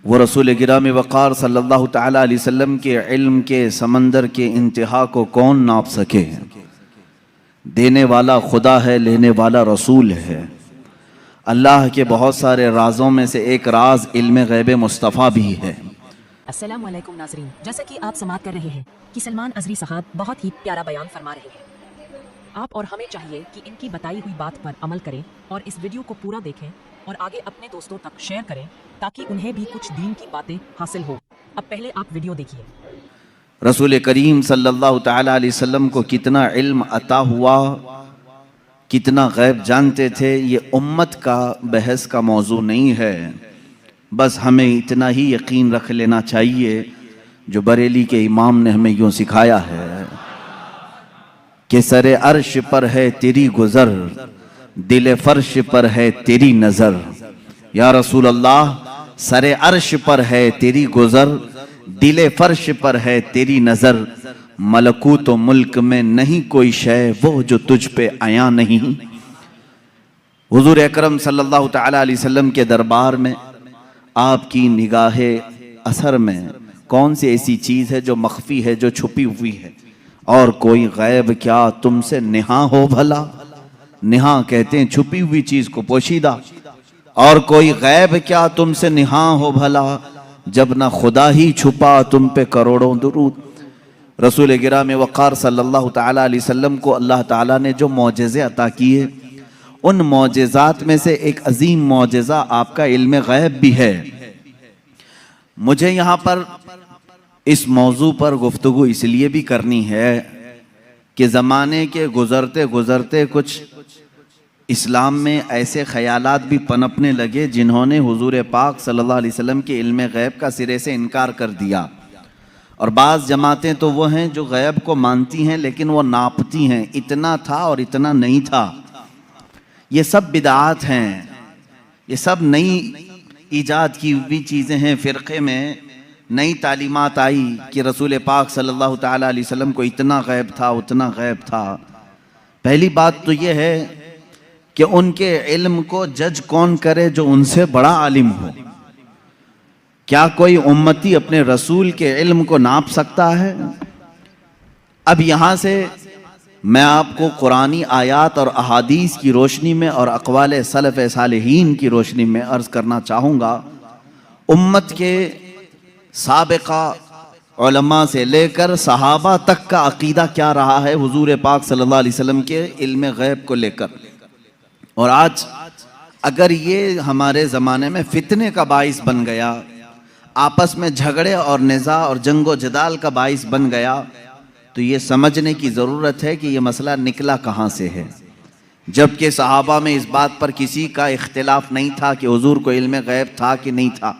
वो रसूल गिरामी वक़ार सल्लल्लाहु तआला अलैहि वसल्लम के इल्म के समंदर के इंतहा को कौन नाप सके। देने वाला खुदा है, लेने वाला रसूल है। अल्लाह के बहुत सारे राज़ों में से एक राज इल्म गैब मुस्तफ़ा भी है। अस्सलाम वालेकुम नाज़रीन, जैसा कि आप समाअत कर रहे हैं कि सलमान अज़री साहब बहुत ही प्यारा बयान फरमा रहे हैं। आप और हमें चाहिए कि इनकी बताई हुई बात पर अमल करें और इस वीडियो को पूरा देखें और आगे अपने दोस्तों तक शेयर करें ताकि उन्हें भी कुछ दीन की बातें हासिल हो। अब पहले आप वीडियो देखिए। रसूल करीम सल्लल्लाहु तआला अलैहि वसल्लम को कितना इल्म अता हुआ, कितना गैब जानते थे, ये उम्मत का बहस का मौजू नहीं है। बस हमें इतना ही यकीन रख लेना चाहिए जो बरेली के इमाम ने हमें यूँ सिखाया है कि सरे अर्श पर है तेरी गुज़र, दिल फर्श पर है तेरी नज़र। या रसूल अल्लाह, सरे अर्श पर है तेरी गुज़र, दिल फर्श पर है तेरी नज़र। मलकूत मुल्क में नहीं कोई शय वो जो तुझ पे आया नहीं। हुजूर अकरम सल्लल्लाहु तआला अलैहि वसल्लम के दरबार में आपकी निगाहे असर में कौन सी ऐसी चीज़ है जो मख्फी है, जो छुपी हुई है। और कोई गैब क्या तुमसे निहा हो भला। निहा कहते हैं छुपी हुई चीज़ को, पोशीदा। और कोई गैब क्या तुमसे निहा हो भला, जब ना खुदा ही छुपा तुम पे करोड़ों दुरूद। रसूल गिरामी वक़ार सल्लल्लाहु तआला अलैहि वसल्लम को अल्लाह ताला ने जो मौजज़े अता किए, उन मौजज़ात में से एक अजीम मौजज़ा आपका इल्म गैब भी है। मुझे यहाँ पर इस मौजू पर गुफ्तगू इसलिए भी करनी है कि ज़माने के गुज़रते गुज़रते कुछ इस्लाम में ऐसे ख़यालात भी पनपने लगे जिन्होंने हुजूर पाक सल्लल्लाहु अलैहि वसल्लम के इल्म गैब का सिरे से इनकार कर दिया। और बाज़ जमातें तो वो हैं जो गैब को मानती हैं लेकिन वो नापती हैं, इतना था और इतना नहीं था। ये सब बिदात हैं, ये सब नई ईजाद की हुई चीज़ें हैं। फ़िरक़े में नई तालीमात आई कि रसूल पाक सल्लल्लाहु तआला अलैहि वसल्लम को इतना गैब था, उतना गैब था। पहली बात तो ये है कि उनके इल्म को जज कौन करे जो उनसे बड़ा आलिम हो। क्या कोई उम्मती अपने रसूल के इल्म को नाप सकता है? अब यहाँ से मैं आपको कुरानी आयात और अहादीस की रोशनी में और अक़वाल सलफ़ सालिहीन की रोशनी में अर्ज़ करना चाहूँगा, उम्मत के साबिक़ा उलमा से लेकर सहाबा तक का अक़ीदा क्या रहा है हुजूर पाक सल्लल्लाहु अलैहि वसल्लम के इल्म गैब को लेकर। और आज अगर ये हमारे ज़माने में फितने का बाइस बन गया, आपस में झगड़े और निज़ा और जंगो जदाल का बाइस बन गया, तो ये समझने की ज़रूरत है कि ये मसला निकला कहाँ से है। जबकि सहाबा में इस बात पर किसी का इख्तिलाफ नहीं था कि हुजूर को इल्म गैब था कि नहीं था।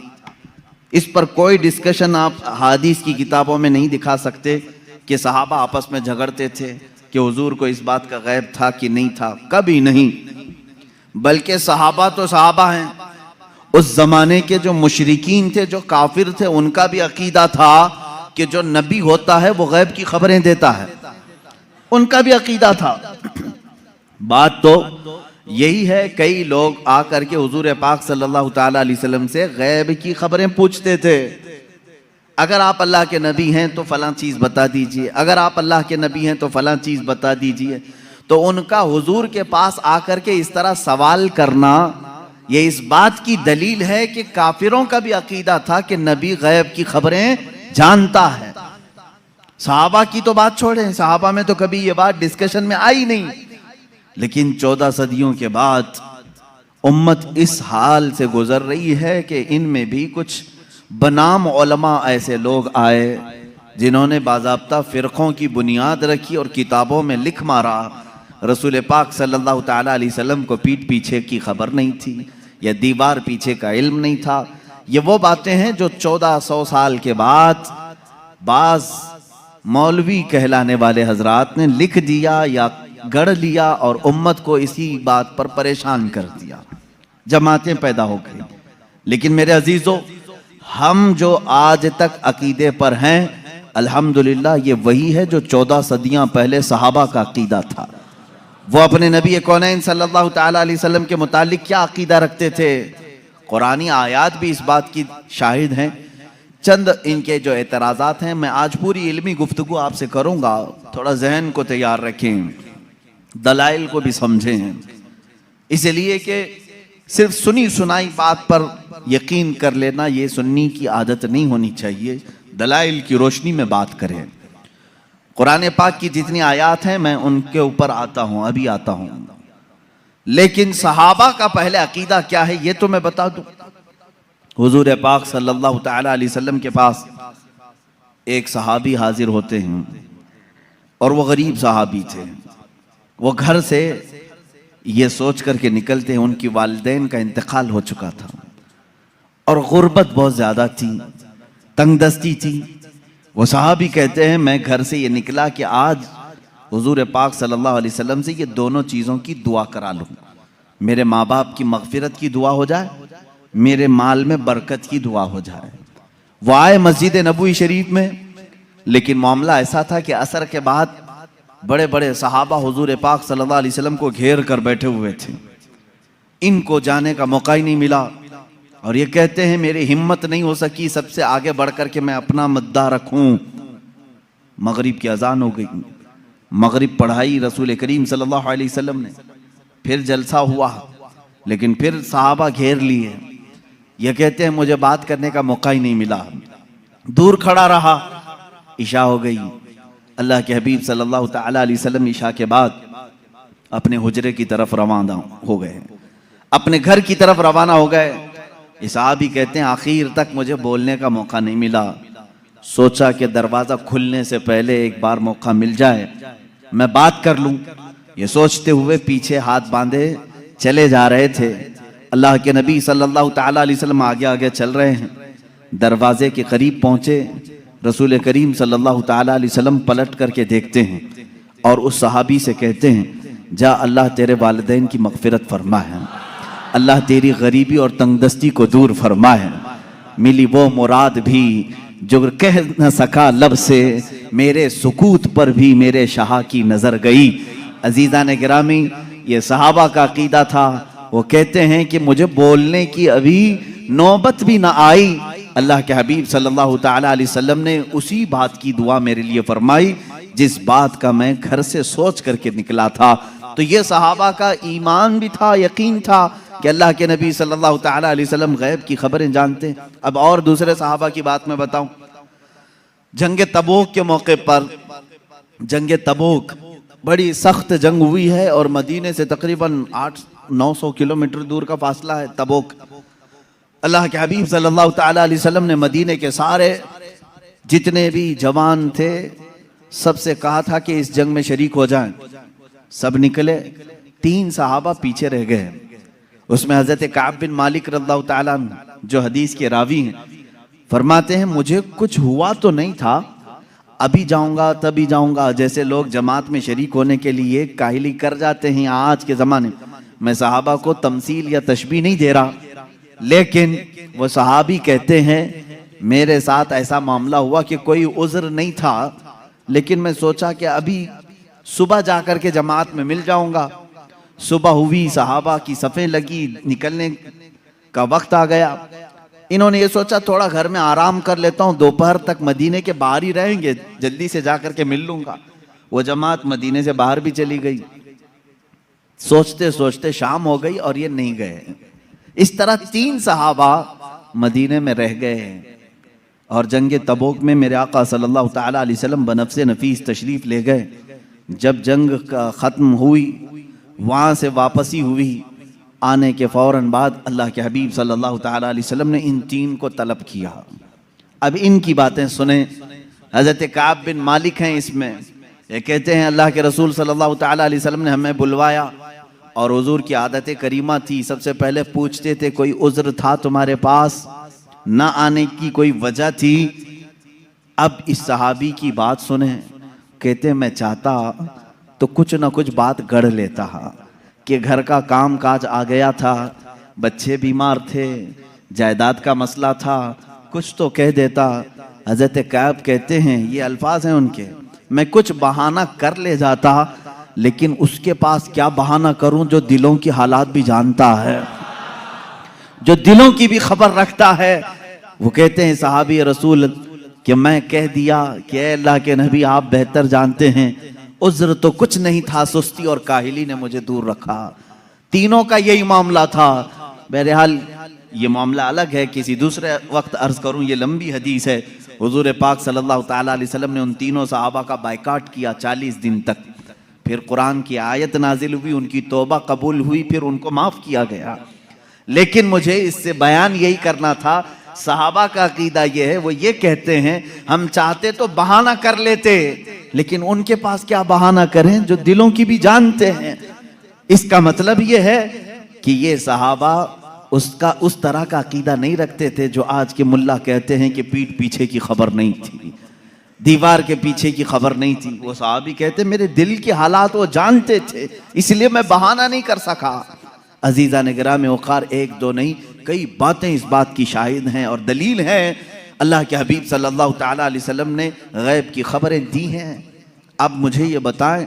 इस पर कोई डिस्कशन आप हदीस की किताबों में नहीं दिखा सकते कि सहाबा आपस में झगड़ते थे कि हुजूर को इस बात का गैब था कि नहीं था, कभी नहीं। बल्कि सहाबा तो सहाबा हैं, उस ज़माने के जो मुशरिकीन थे, जो काफिर थे, उनका भी अकीदा था कि जो नबी होता है वो गैब की खबरें देता है, उनका भी अकीदा था। बात तो यही है, कई लोग आकर के हुजूर पाक सल्लल्लाहु तआला अलैहि वसल्लम से गैब की खबरें पूछते थे। अगर आप अल्लाह के नबी हैं तो फलां चीज़ बता दीजिए, अगर आप अल्लाह के नबी हैं तो फलां चीज़ बता दीजिए। तो उनका हुजूर के पास आकर के इस तरह सवाल करना, ये इस बात की दलील है कि काफिरों का भी अकीदा था कि नबी गैब की खबरें जानता है। सहाबा की तो बात छोड़ें, सहाबा में तो कभी ये बात डिस्कशन में आई नहीं। लेकिन 14 सदियों के बाद उम्मत इस हाल से गुजर रही है कि इनमें भी कुछ बनाम उलमा ऐसे लोग आए जिन्होंने बाज़ाब्ता फ़िरक़ों की बुनियाद रखी और किताबों में लिख मारा रसूल पाक सल्लल्लाहु तआला अलैहि वसल्लम को पीठ पीछे की खबर नहीं थी या दीवार पीछे का इल्म नहीं था। ये वो बातें हैं जो 1400 साल के बाद बाज़ मौलवी कहलाने वाले हजरात ने लिख दिया या गढ़ लिया और उम्मत को इसी बात पर परेशान कर दिया, जमातें पैदा हो गई। लेकिन मेरे अजीज़ों, हम जो आज तक अकीदे पर हैं, अल्हम्दुलिल्लाह ये वही है जो 14 सदियां पहले सहाबा का अकीदा था। वो अपने नबी कौनैन सल्लल्लाहु तआला अलैहि वसल्लम के मुतालिक क्या अकीदा रखते थे, कुरानी आयात भी इस बात की शाहिद हैं। चंद इनके जो एतराज़ात हैं, मैं आज पूरी इल्मी गुफ्तगू आपसे करूँगा, थोड़ा जहन को तैयार रखें, दलाइल को भी समझें, इसलिए कि सिर्फ सुनी सुनाई बात पर यकीन कर लेना ये सुन्नी की आदत नहीं होनी चाहिए। दलाइल की रोशनी में बात करें। कुरान पाक की जितनी आयात हैं मैं उनके ऊपर आता हूँ, अभी आता हूँ, लेकिन सहाबा का पहले अकीदा क्या है ये तो मैं बता दूं। हुजूर पाक सल्लल्लाहु तआला अलैहि वसल्लम के पास एक सहाबी हाजिर होते हैं और वो गरीब सहाबी थे। वो घर से ये सोच करके निकलते हैं उनकी वालिदैन का इंतकाल हो चुका था और गुर्बत बहुत ज़्यादा थी, तंगदस्ती थी। वो सहाबी कहते हैं मैं घर से ये निकला कि आज हुजूर पाक सल्लल्लाहु अलैहि वसल्लम से ये दोनों चीज़ों की दुआ करा लूँ, मेरे माँ बाप की मगफिरत की दुआ हो जाए, मेरे माल में बरकत की दुआ हो जाए। वो आए मस्जिद नबवी शरीफ में, लेकिन मामला ऐसा था कि असर के बाद बड़े बड़े सहाबा हुजूर पाक सल्लल्लाहु अलैहि वसल्लम को घेर कर बैठे हुए थे। इनको जाने का मौका ही नहीं मिला और ये कहते हैं मेरी हिम्मत नहीं हो सकी सबसे आगे बढ़ कर के मैं अपना मुद्दा रखूं। मगरिब की अजान हो गई, मगरिब पढ़ाई रसूल करीम सल्लल्लाहु अलैहि वसल्लम ने, फिर जलसा हुआ, लेकिन फिर सहाबा घेर लिए। ये कहते हैं मुझे बात करने का मौका ही नहीं मिला, दूर खड़ा रहा। इशा हो गई, अल्लाह के हबीब सल्लल्लाहु तआला अलैहि वसल्लम इशा के बाद अपने हुजरे की तरफ रवाना हो गए, अपने घर की तरफ रवाना हो गए। इस सहाबी कहते हैं आखिर तक मुझे बोलने का मौका नहीं मिला, सोचा कि दरवाज़ा खुलने से पहले एक बार मौका मिल जाए मैं बात कर लूं। ये सोचते हुए पीछे हाथ बांधे चले जा रहे थे। अल्लाह के नबी सल्लल्लाहु तआला अलैहि वसल्लम आगे आगे चल रहे हैं। दरवाजे के करीब पहुंचे, रसूल करीम सल्लल्लाहु तआला अलैहि वसल्लम पलट करके देखते हैं और उस सहाबी से कहते हैं जा अल्लाह तेरे वालिदैन की मगफिरत फरमा है, अल्लाह तेरी गरीबी और तंगदस्ती को दूर फरमा है। मिली वो मुराद भी जो कह न सका लब से, मेरे सुकूत पर भी मेरे शाह की नजर गई। अजीज़ा ने गिरामी, ये सहाबा का अकीदा था। वो कहते हैं कि मुझे बोलने की अभी नौबत भी ना आई, अल्लाह के हबीब सल्लल्लाहु तआला अलैहि वसल्लम ने उसी बात की दुआ मेरे लिए फरमाई जिस बात का मैं घर से सोच करके निकला था। तो ये सहाबा का ईमान भी था, यकीन था कि अल्लाह के नबी सल्लल्लाहु तआला अलैहि वसल्लम गैब की खबरें जानते हैं। अब और दूसरे सहाबा की बात मैं बताऊं, जंग तबूक के मौके पर, जंग तबूक बड़ी सख्त जंग हुई है और मदीने से तकरीबन 800-900 किलोमीटर दूर का फासला है तबूक। अल्लाह के हबीब सल्लल्लाहु तआला अलैहि वसल्लम ने मदीने के सारे जितने भी जवान थे सबसे कहा था कि इस जंग में शरीक हो जाएं। सब निकले, 3 सहाबा पीछे रह गए। उसमें हजरत काब बिन मालिक रज़ियल्लाहु ताला अन्हु जो हदीस के रावी हैं, फरमाते हैं मुझे कुछ हुआ तो नहीं था, अभी जाऊंगा तभी जाऊंगा, जैसे लोग जमात में शरीक होने के लिए काहिली कर जाते हैं आज के ज़माने। मैं सहाबा को तमसील या तशबीह नहीं दे रहा, लेकिन वो सहाबी कहते हैं मेरे साथ ऐसा मामला हुआ कि कोई उज़्र नहीं था, लेकिन मैं सोचा कि अभी सुबह जाकर के जमात में मिल जाऊंगा। सुबह हुई, सहाबा की सफ़ें लगी, निकलने का वक्त आ गया। इन्होंने ये सोचा थोड़ा घर में आराम कर लेता हूँ, दोपहर तक मदीने के बाहर ही रहेंगे, जल्दी से जाकर के मिल लूंगा। वो जमात मदीने से बाहर भी चली गई। सोचते सोचते शाम हो गई और ये नहीं गए। इस तरह 3 सहाबा मदीने में रह गए और जंग तबूक में मेरे आका सल्लल्लाहु तआला अलैहि वसल्लम बनफ्से नफीस तशरीफ ले गए। जब जंग का ख़त्म हुई, वहाँ से वापसी हुई, आने के फ़ौरन बाद अल्लाह के हबीब सल्लल्लाहु तआला अलैहि वसल्लम ने इन 3 को तलब किया। अब इनकी बातें सुने। हज़रत काब बिन मालिक हैं इसमें, ये कहते हैं अल्लाह के रसूल सल्लल्लाहु तआला अलैहि वसल्लम ने हमें बुलवाया और हुजूर की आदत करीमा थी, सबसे पहले पूछते थे कोई उज़्र था तुम्हारे पास, ना आने की कोई वजह थी। अब इस सहाबी की बात सुने, कहते मैं चाहता तो कुछ ना कुछ बात गढ़ लेता कि घर का काम काज आ गया था, बच्चे बीमार थे, जायदाद का मसला था, कुछ तो कह देता। हज़रत काब कहते हैं, ये अल्फाज हैं उनके, मैं कुछ बहाना कर ले जाता, लेकिन उसके पास क्या बहाना करूं जो दिलों की हालात भी जानता है। जो दिलों की भी खबर रखता है। वो कहते हैं सहाबी रसूल कि मैं कह दिया कि ऐ अल्लाह के नबी आप बेहतर जानते हैं, उज्र तो कुछ नहीं था, सुस्ती और काहिली ने मुझे दूर रखा। तीनों का यही मामला था। बहरहाल ये मामला अलग है, किसी दूसरे वक्त अर्ज करूं, ये लंबी हदीस है। हुजूर पाक सल्लल्लाहु ताला अलैहि वसल्लम ने उन तीनों सहाबा का बायकाट किया 40 दिन तक। फिर कुरान की आयत नाजिल हुई, उनकी तौबा कबूल हुई, फिर उनको माफ किया गया। लेकिन मुझे इससे बयान यही करना था, सहाबा का अकीदा ये है, वो ये कहते हैं हम चाहते तो बहाना कर लेते, लेकिन उनके पास क्या बहाना करें जो दिलों की भी जानते हैं। इसका मतलब ये है कि ये सहाबा उसका उस तरह का अकीदा नहीं रखते थे जो आज के मुल्ला कहते हैं कि पीठ पीछे की खबर नहीं थी, दीवार के पीछे की खबर नहीं थी। वो सहाबी कहते मेरे दिल के हालात वो जानते थे, इसलिए मैं बहाना नहीं कर सका। अजीजा ने गिराम वक़ार, एक दो नहीं कई बातें इस बात की शाहिद हैं और दलील हैं। अल्लाह के हबीब सल्लल्लाहु ताला अलैहि वसल्लम ने गैब की खबरें दी हैं। अब मुझे ये बताएं,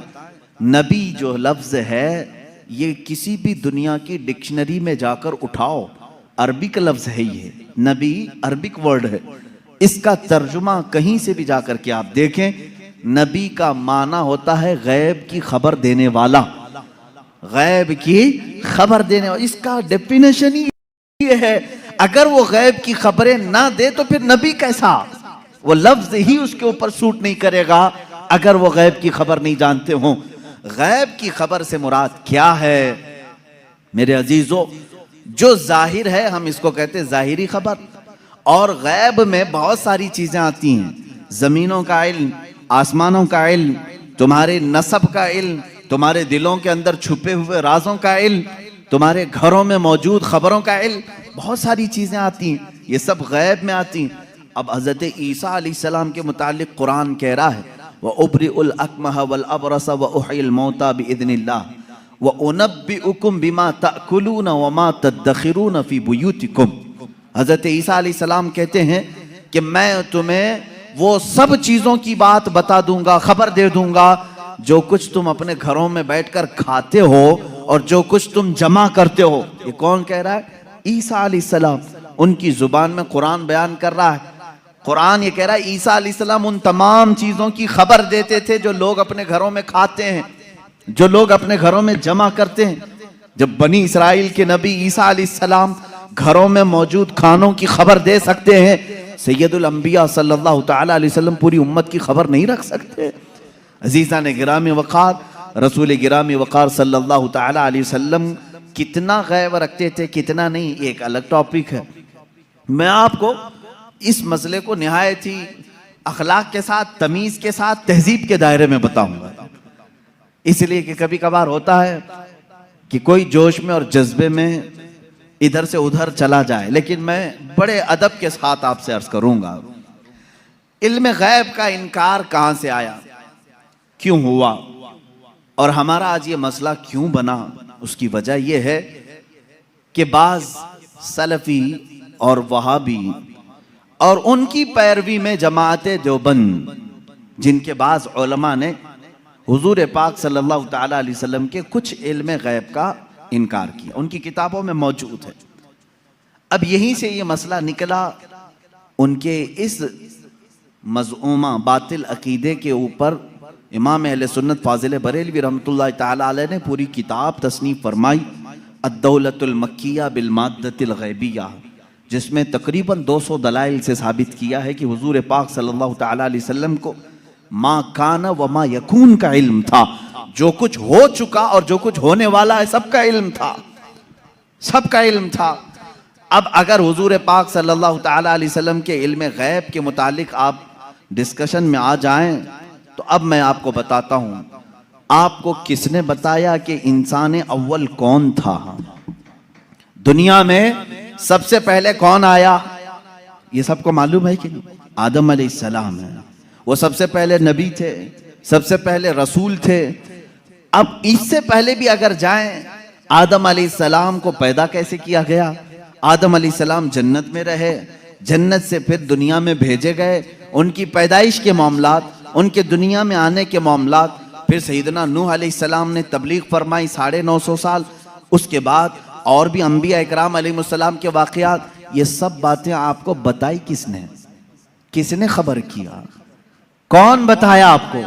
नबी जो लफ्ज़ है ये किसी भी दुनिया की डिक्शनरी में जाकर उठाओ, अरबिक लफ्ज़ है ये, नबी अरबिक वर्ड है। इसका तर्जुमा कहीं से भी जाकर के आप देखें, नबी का माना होता है गैब की खबर देने वाला, गैब की खबर देने वाला। इसका डेफिनेशन ही ये है, अगर वो गैब की खबरें ना दे तो फिर नबी कैसा? वो लफ्ज ही उसके ऊपर सूट नहीं करेगा अगर वो गैब की खबर नहीं जानते हों। गैब की खबर से मुराद क्या है मेरे अजीजों? जो जाहिर है हम इसको कहते हैं जाहिरी खबर, और गैब में बहुत सारी चीजें आती हैं। जमीनों का इल्म, आसमानों का इल्म, तुम्हारे नसब का इल्म, तुम्हारे दिलों के अंदर छुपे हुए राजों का इल्म, तुम्हारे घरों में मौजूद खबरों का इल्म, बहुत सारी चीजें आती हैं, ये सब गैब में आती हैं। अब हजरत ईसा अलैहिस्सलाम के मुतालिक कुरान कह रहा है व उब्रिउल अकमह वल अबरस व उहिल मौता बिइज़्निल्लाह व उनब्बिउकुम बिमा ताकुलून व मा तदखिरून फी बुयूतिकुम। हजरत ईसा अलैहिस्सलाम कहते हैं कि मैं तुम्हें वो सब चीजों की बात बता दूंगा, खबर दे दूंगा जो कुछ तुम अपने घरों में बैठकर खाते हो और जो कुछ तुम जमा करते हो। ये कौन कह रहा है? ईसा अलैहिस्सलाम। उनकी जुबान में कुरान बयान कर रहा है। कुरान ये कह रहा है ईसा अलैहिस्सलाम उन तमाम चीजों की खबर देते थे जो लोग अपने घरों में खाते हैं, जो लोग अपने घरों में जमा करते हैं। जब बनी इसराइल के नबी ईसा अलैहिस्सलाम घरों में मौजूद खानों की खबर दे सकते हैं, सैयदुल अंबिया सल्लल्लाहु ताला अलैहि वसल्लम पूरी उम्मत की खबर नहीं रख सकते? अजीज़ा ने गिरामी वक़ार, रसूल गिरामी वक़ार सल्लल्लाहु ताला अलैहि वसल्लम कितना गैब रखते थे, कितना नहीं, एक अलग टॉपिक है। मैं आपको इस मसले को निहायत ही अखलाक के साथ, तमीज़ के साथ, तहजीब के दायरे में बताऊंगा, इसलिए कि कभी कभार होता है कि कोई जोश में और जज्बे में इधर से उधर चला जाए, लेकिन मैं बड़े अदब के साथ आपसे अर्ज करूंगा। इल्म गैब का इनकार कहां से आया, क्यों हुआ, और हमारा आज ये मसला क्यों बना? उसकी वजह यह है कि बाज सलफी और वहाबी और उनकी पैरवी में जमाअते देवबंद, जिनके बाज उलमा ने हुजूर पाक सल्लल्लाहु ताला अलैहि वसल्लम के कुछ इल्म गैब का इनकार किया, उनकी किताबों में मौजूद है। अब यहीं से ये मसला निकला, उनके इस मज़ऊमा बातिल अकीदे के ऊपर इमाम अहले सुन्नत फाजिल बरेलवी रहमतुल्लाहि ताला अलैह ने पूरी किताब तसनीफ फरमाई, अद्दौलतुल मक्किया बिल माद्दतिल गैबिया, जिसमें तकरीबन 200 दलाइल से साबित किया है कि हुजूर पाक सल्लल्लाहु ताला अलैहि वसल्लम को मा काना व मा यकून का इल्म था। जो कुछ हो चुका और जो कुछ होने वाला है सबका इल्म था, सबका इल्म था। अब अगर हुजूर पाक सल्लल्लाहु ताला अलैहि वसल्लम के इल्म गैब के मुतालिक आप डिस्कशन में आ जाएं, तो अब मैं आपको बताता हूं, आपको किसने बताया कि इंसान अव्वल कौन था? दुनिया में सबसे पहले कौन आया? ये सबको मालूम है कि नहीं? आदम अलैहिस्सलाम है। वो सबसे पहले नबी थे, सबसे पहले रसूल थे। अब इससे पहले भी अगर जाएं, आदम अलैहिस्सलाम को पैदा कैसे किया गया? आदम अलैहिस्सलाम जन्नत में रहे, जन्नत से फिर दुनिया में भेजे गए, उनकी पैदाइश के मामलात, उनके दुनिया में आने के मामलात, फिर सैयदना नूह अलैहिस्सलाम ने तबलीग फरमाई 950 साल, उसके बाद और भी अंबिया इकराम अलैहिस्सलाम के वाक़यात, ये सब बातें आपको बताई किसने? किसने खबर किया? कौन बताया आपको?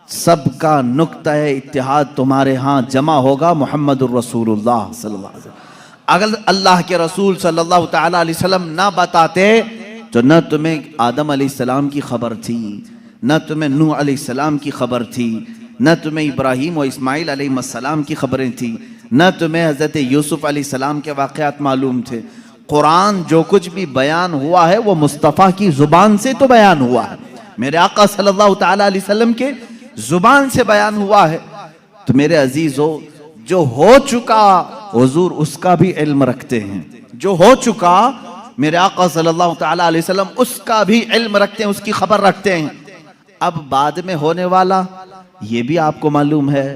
सबका नुक्ता इत्तिहाद तुम्हारे यहाँ जमा होगा मोहम्मदुर रसूलुल्लाह सल्लल्लाहु अलैहि वसल्लम। अगर अल्लाह के रसूल सल्लल्लाहु तआला अलैहि वसल्लम ना बताते तो न तुम्हें आदम अलैहिस्सलाम की खबर थी, न तुम्हें नूह अलैहिस्सलाम की खबर थी, न तुम्हें इब्राहीम और इस्माइल अलैहिस्सलाम की खबरें थी, न तुम्हें हज़रत यूसुफ अलैहिस्सलाम के वाक़यात मालूम थे। कुरान जो कुछ भी बयान हुआ है वो मुस्तफ़ा की ज़ुबान से तो बयान हुआ है, मेरे आका सल्लल्लाहु तआला अलैहि वसल्लम के ज़ुबान से बयान हुआ है। तो मेरे अजीज़ों, जो हो चुका हुजूर उसका भी इल्म रखते हैं, जो हो चुका मेरे आका सल्लल्लाहु तआला अलैहि वसल्लम उसका भी इल्म रखते हैं, उसकी खबर रखते हैं। अब बाद में होने वाला ये भी आपको मालूम है,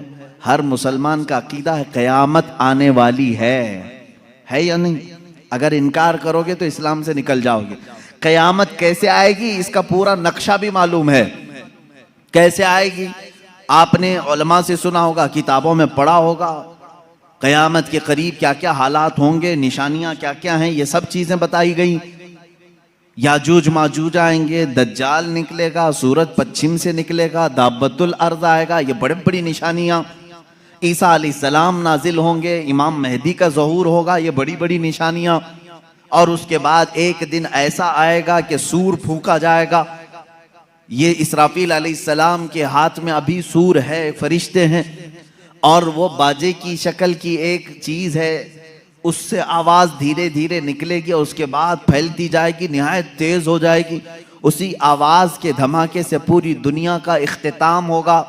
हर मुसलमान का अकीदा है क़यामत आने वाली है या नहीं? अगर इनकार करोगे तो इस्लाम से निकल जाओगे। क़यामत कैसे आएगी इसका पूरा नक्शा भी मालूम है, कैसे आएगी आपने उलमा से सुना होगा, किताबों में पढ़ा होगा। क़यामत के करीब क्या क्या हालात होंगे, निशानियां क्या क्या हैं, ये सब चीज़ें बताई गई। याजूज माजूज आएंगे, दज्जाल निकलेगा, सूरज पश्चिम से निकलेगा, दाब्बतुल अर्ज़ आएगा, ये बड़ी बड़ी निशानियां। ईसा अलैहिस्सलाम नाजिल होंगे, इमाम मेहदी का ज़हूर होगा, ये बड़ी बड़ी निशानियां। और उसके बाद एक दिन ऐसा आएगा कि सूर फूंका जाएगा। ये इसराफील अलैहिस्सलाम के हाथ में अभी सूर है, फरिश्ते हैं, और वो बाजे की शक्ल की एक चीज़ है, उससे आवाज़ धीरे धीरे निकलेगी और उसके बाद फैलती जाएगी, निहायत तेज़ हो जाएगी। उसी आवाज़ के धमाके से पूरी दुनिया का इख्तिताम होगा।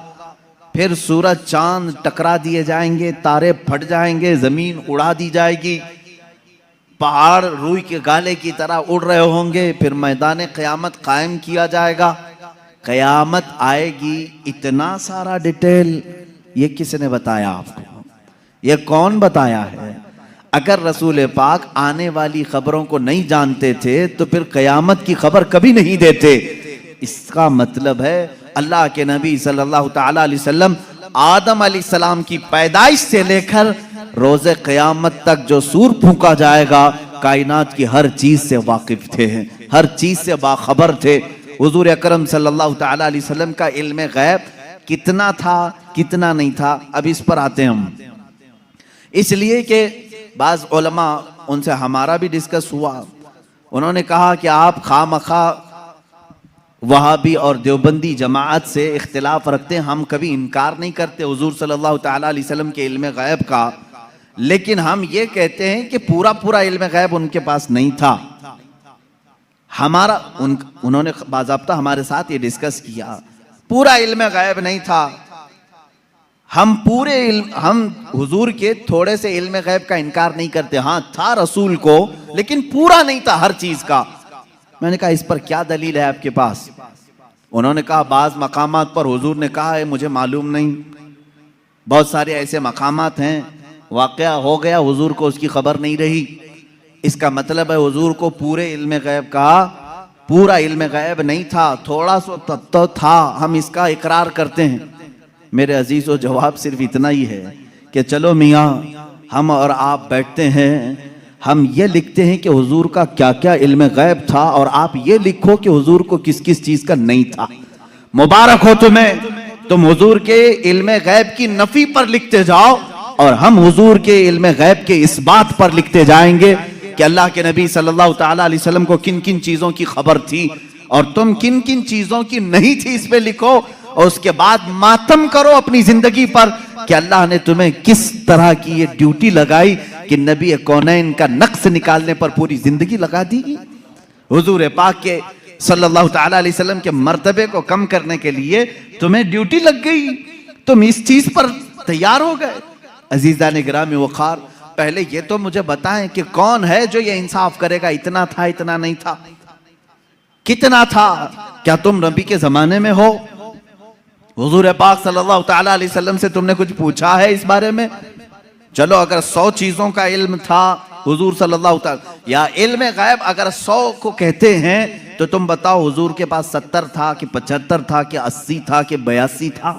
फिर सूरज चांद टकरा दिए जाएंगे, तारे फट जाएंगे, ज़मीन उड़ा दी जाएगी, पहाड़ रूई के गाले की तरह उड़ रहे होंगे। फिर मैदान क़यामत कायम किया जाएगा, क़यामत आएगी। इतना सारा डिटेल ये किसने बताया आपको? ये कौन बताया है? अगर रसूल पाक आने वाली खबरों को नहीं जानते थे तो फिर क़यामत की खबर कभी नहीं देते। इसका मतलब है अल्लाह के नबी सल्लल्लाहु तआला अलैहि वसल्लम आदम अलैहिस्सलाम की पैदाइश से लेकर रोज़े क़यामत तक जो सूर फूंका जाएगा, कायनात की हर चीज़ से वाकिफ थे, हर चीज़ से बाखबर थे। हुजूर अकरम सल्लल्लाहु तआला अलैहि वसल्लम का इल्म गैब कितना था, कितना नहीं था, अब इस पर आते हैं हम। इसलिए कि बाज़ उलमा, उनसे हमारा भी डिस्कस हुआ, उन्होंने कहा कि आप खामखा वहाबी और देवबंदी जमात से इख्तिलाफ रखते हैं। हम कभी इनकार नहीं करते हुजूर सल्लल्लाहु तआला अलैहि वसल्लम के इल्म गैब का, लेकिन हम ये कहते हैं कि पूरा पूरा इल्म गैब उनके पास नहीं था। हमारा उन्होंने बाज़ाब्ता हमारे साथ ये डिस्कस किया, पूरा इल्म गैब नहीं था। हम हुजूर के थोड़े से इल्म गैब का इनकार नहीं करते, हाँ था रसूल को, लेकिन पूरा नहीं था हर चीज का। मैंने कहा इस पर क्या दलील है आपके पास? उन्होंने कहा बाज़ मकामात पर हुजूर ने कहा है मुझे मालूम नहीं, बहुत सारे ऐसे मकामात हैं वाक़या हो गया, हुजूर को उसकी खबर नहीं रही। इसका मतलब है हुजूर को पूरे इल्म गैब का पूरा इल्म गैब नहीं था, थोड़ा सा तो था, हम इसका इकरार करते हैं। मेरे अजीज़ों, जवाब सिर्फ इतना ही है कि चलो मियाँ, हम और आप बैठते हैं, हम ये लिखते हैं कि हुजूर का क्या क्या इल्म गैब था और आप ये लिखो कि हुजूर को किस किस चीज़ का नहीं था। मुबारक हो तुम्हें, तुम हुजूर के इल्म गैब की नफ़ी पर लिखते जाओ और हम हुजूर के इल्म गैब के इस बात पर लिखते जाएंगे कि अल्लाह के नबी सल्लल्लाहु तआला अलैहि वसल्लम को किन किन चीज़ों की खबर थी और तुम किन किन चीज़ों की नहीं थी, इस पे लिखो। और उसके बाद मातम करो अपनी जिंदगी पर कि अल्लाह ने तुम्हें किस तरह की ये ड्यूटी लगाई कि नबी कौनैन का नक्श निकालने पर पूरी जिंदगी लगा दी। हुजूर पाक के सल्लल्लाहु तआला अलैहि वसल्लम के मर्तबे को कम करने के लिए तुम्हें ड्यूटी लग गई, तुम इस चीज पर तैयार हो गए। अजीज़ान गिरामी वक़ार, पहले ये तो मुझे बताएं कि कौन है जो ये इंसाफ करेगा, इतना था इतना नहीं था, कितना था? क्या तुम नबी के जमाने में हो? हुजूर पाक सल्लल्लाहु तआला अलैहि वसल्लम से तुमने कुछ पूछा है इस बारे में? चलो अगर 100 चीजों का इल्म था हुजूर सल्लल्लाहु तआला, या इल्म गैब अगर 100 को कहते हैं तो तुम बताओ हुजूर के पास 70 था कि 75 था कि 80 था कि 82 था?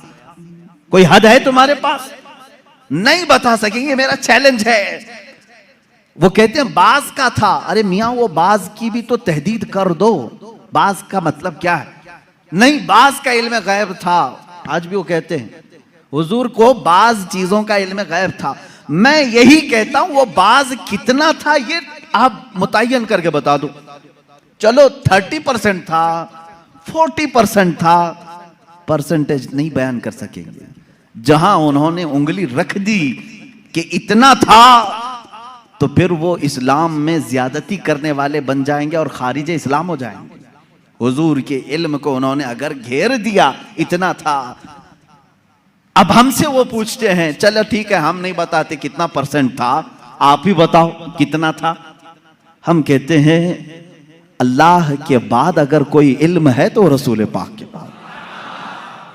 कोई हद है तुम्हारे पास? नहीं बता सकेंगे, मेरा चैलेंज है। वो कहते हैं बाज का था। अरे मियां वो बाज की भी तो तहदीद कर दो, बाज का मतलब क्या है? नहीं, बाज का इल्म गैब था। आज भी वो कहते हैं हुजूर को बाज चीजों का इल्म गैब था। मैं यही कहता हूं वो बाज कितना था ये आप मुतय्यन करके बता दो। चलो 30% था, 40% था, परसेंटेज नहीं बयान कर सकेंगे। जहां उन्होंने उंगली रख दी कि इतना था, तो फिर वो इस्लाम में ज्यादती करने वाले बन जाएंगे और खारिज इस्लाम हो जाएंगे। हुजूर के इल्म को उन्होंने अगर घेर दिया इतना था। अब हमसे वो पूछते हैं चलो ठीक है हम नहीं बताते कितना परसेंट था, आप ही बताओ कितना था। हम कहते हैं अल्लाह के बाद अगर कोई इल्म है तो रसूल पाक के बाद,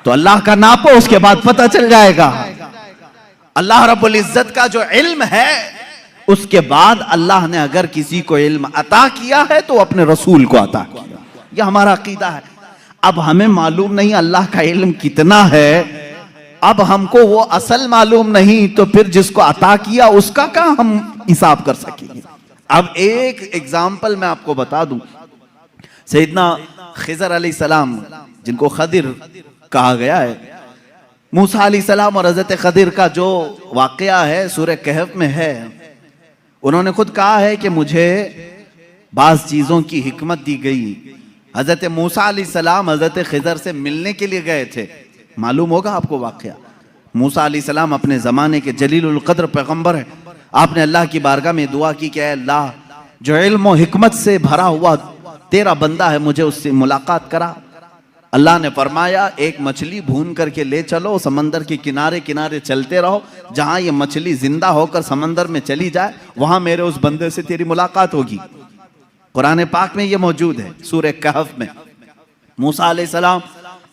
तो अल्लाह का नापो, उसके बाद पता चल जाएगा। अल्लाह रब्बुल इज्जत का जो इल्म है उसके बाद अल्लाह ने अगर किसी को इल्म अता किया है तो अपने रसूल को अता किया। यह हमारा अकीदा है। अब हमें मालूम नहीं अल्लाह का इल्म कितना है, अब हमको वो असल मालूम नहीं, तो फिर जिसको अता किया उसका क्या हम हिसाब कर सकेंगे। अब एक एग्जाम्पल मैं आपको बता दूं। सैयदना खिजर अलैहिस्सलाम, जिनको खदिर कहा गया है, मूसा अलैहिस्सलाम और हजरत खदिर का जो वाकया है सूरह कहफ में है। उन्होंने खुद कहा है कि मुझे बाज चीजों की हिकमत दी गई। हजरत मूसा अलैहिस्सलाम हजरत खिजर से मिलने के लिए गए थे, मालूम होगा आपको वाकया। मूसा अलैहिस्सलाम अपने ज़माने के जलीलुल क़द्र पैगंबर है। आपने अल्लाह की बारगाह में दुआ की कि अल्लाह जो इल्म और हिकमत से भरा हुआ तेरा बंदा है, मुझे उससे मुलाकात करा। अल्लाह ने फरमाया एक मछली भून करके ले चलो, समंदर के किनारे किनारे चलते रहो, जहां ये मछली जिंदा होकर समंदर में चली जाए वहां मेरे उस बंदे से तेरी मुलाकात होगी। कुरान पाक में ये मौजूद है सूरह कहफ में। मूसा अलैहिस्सलाम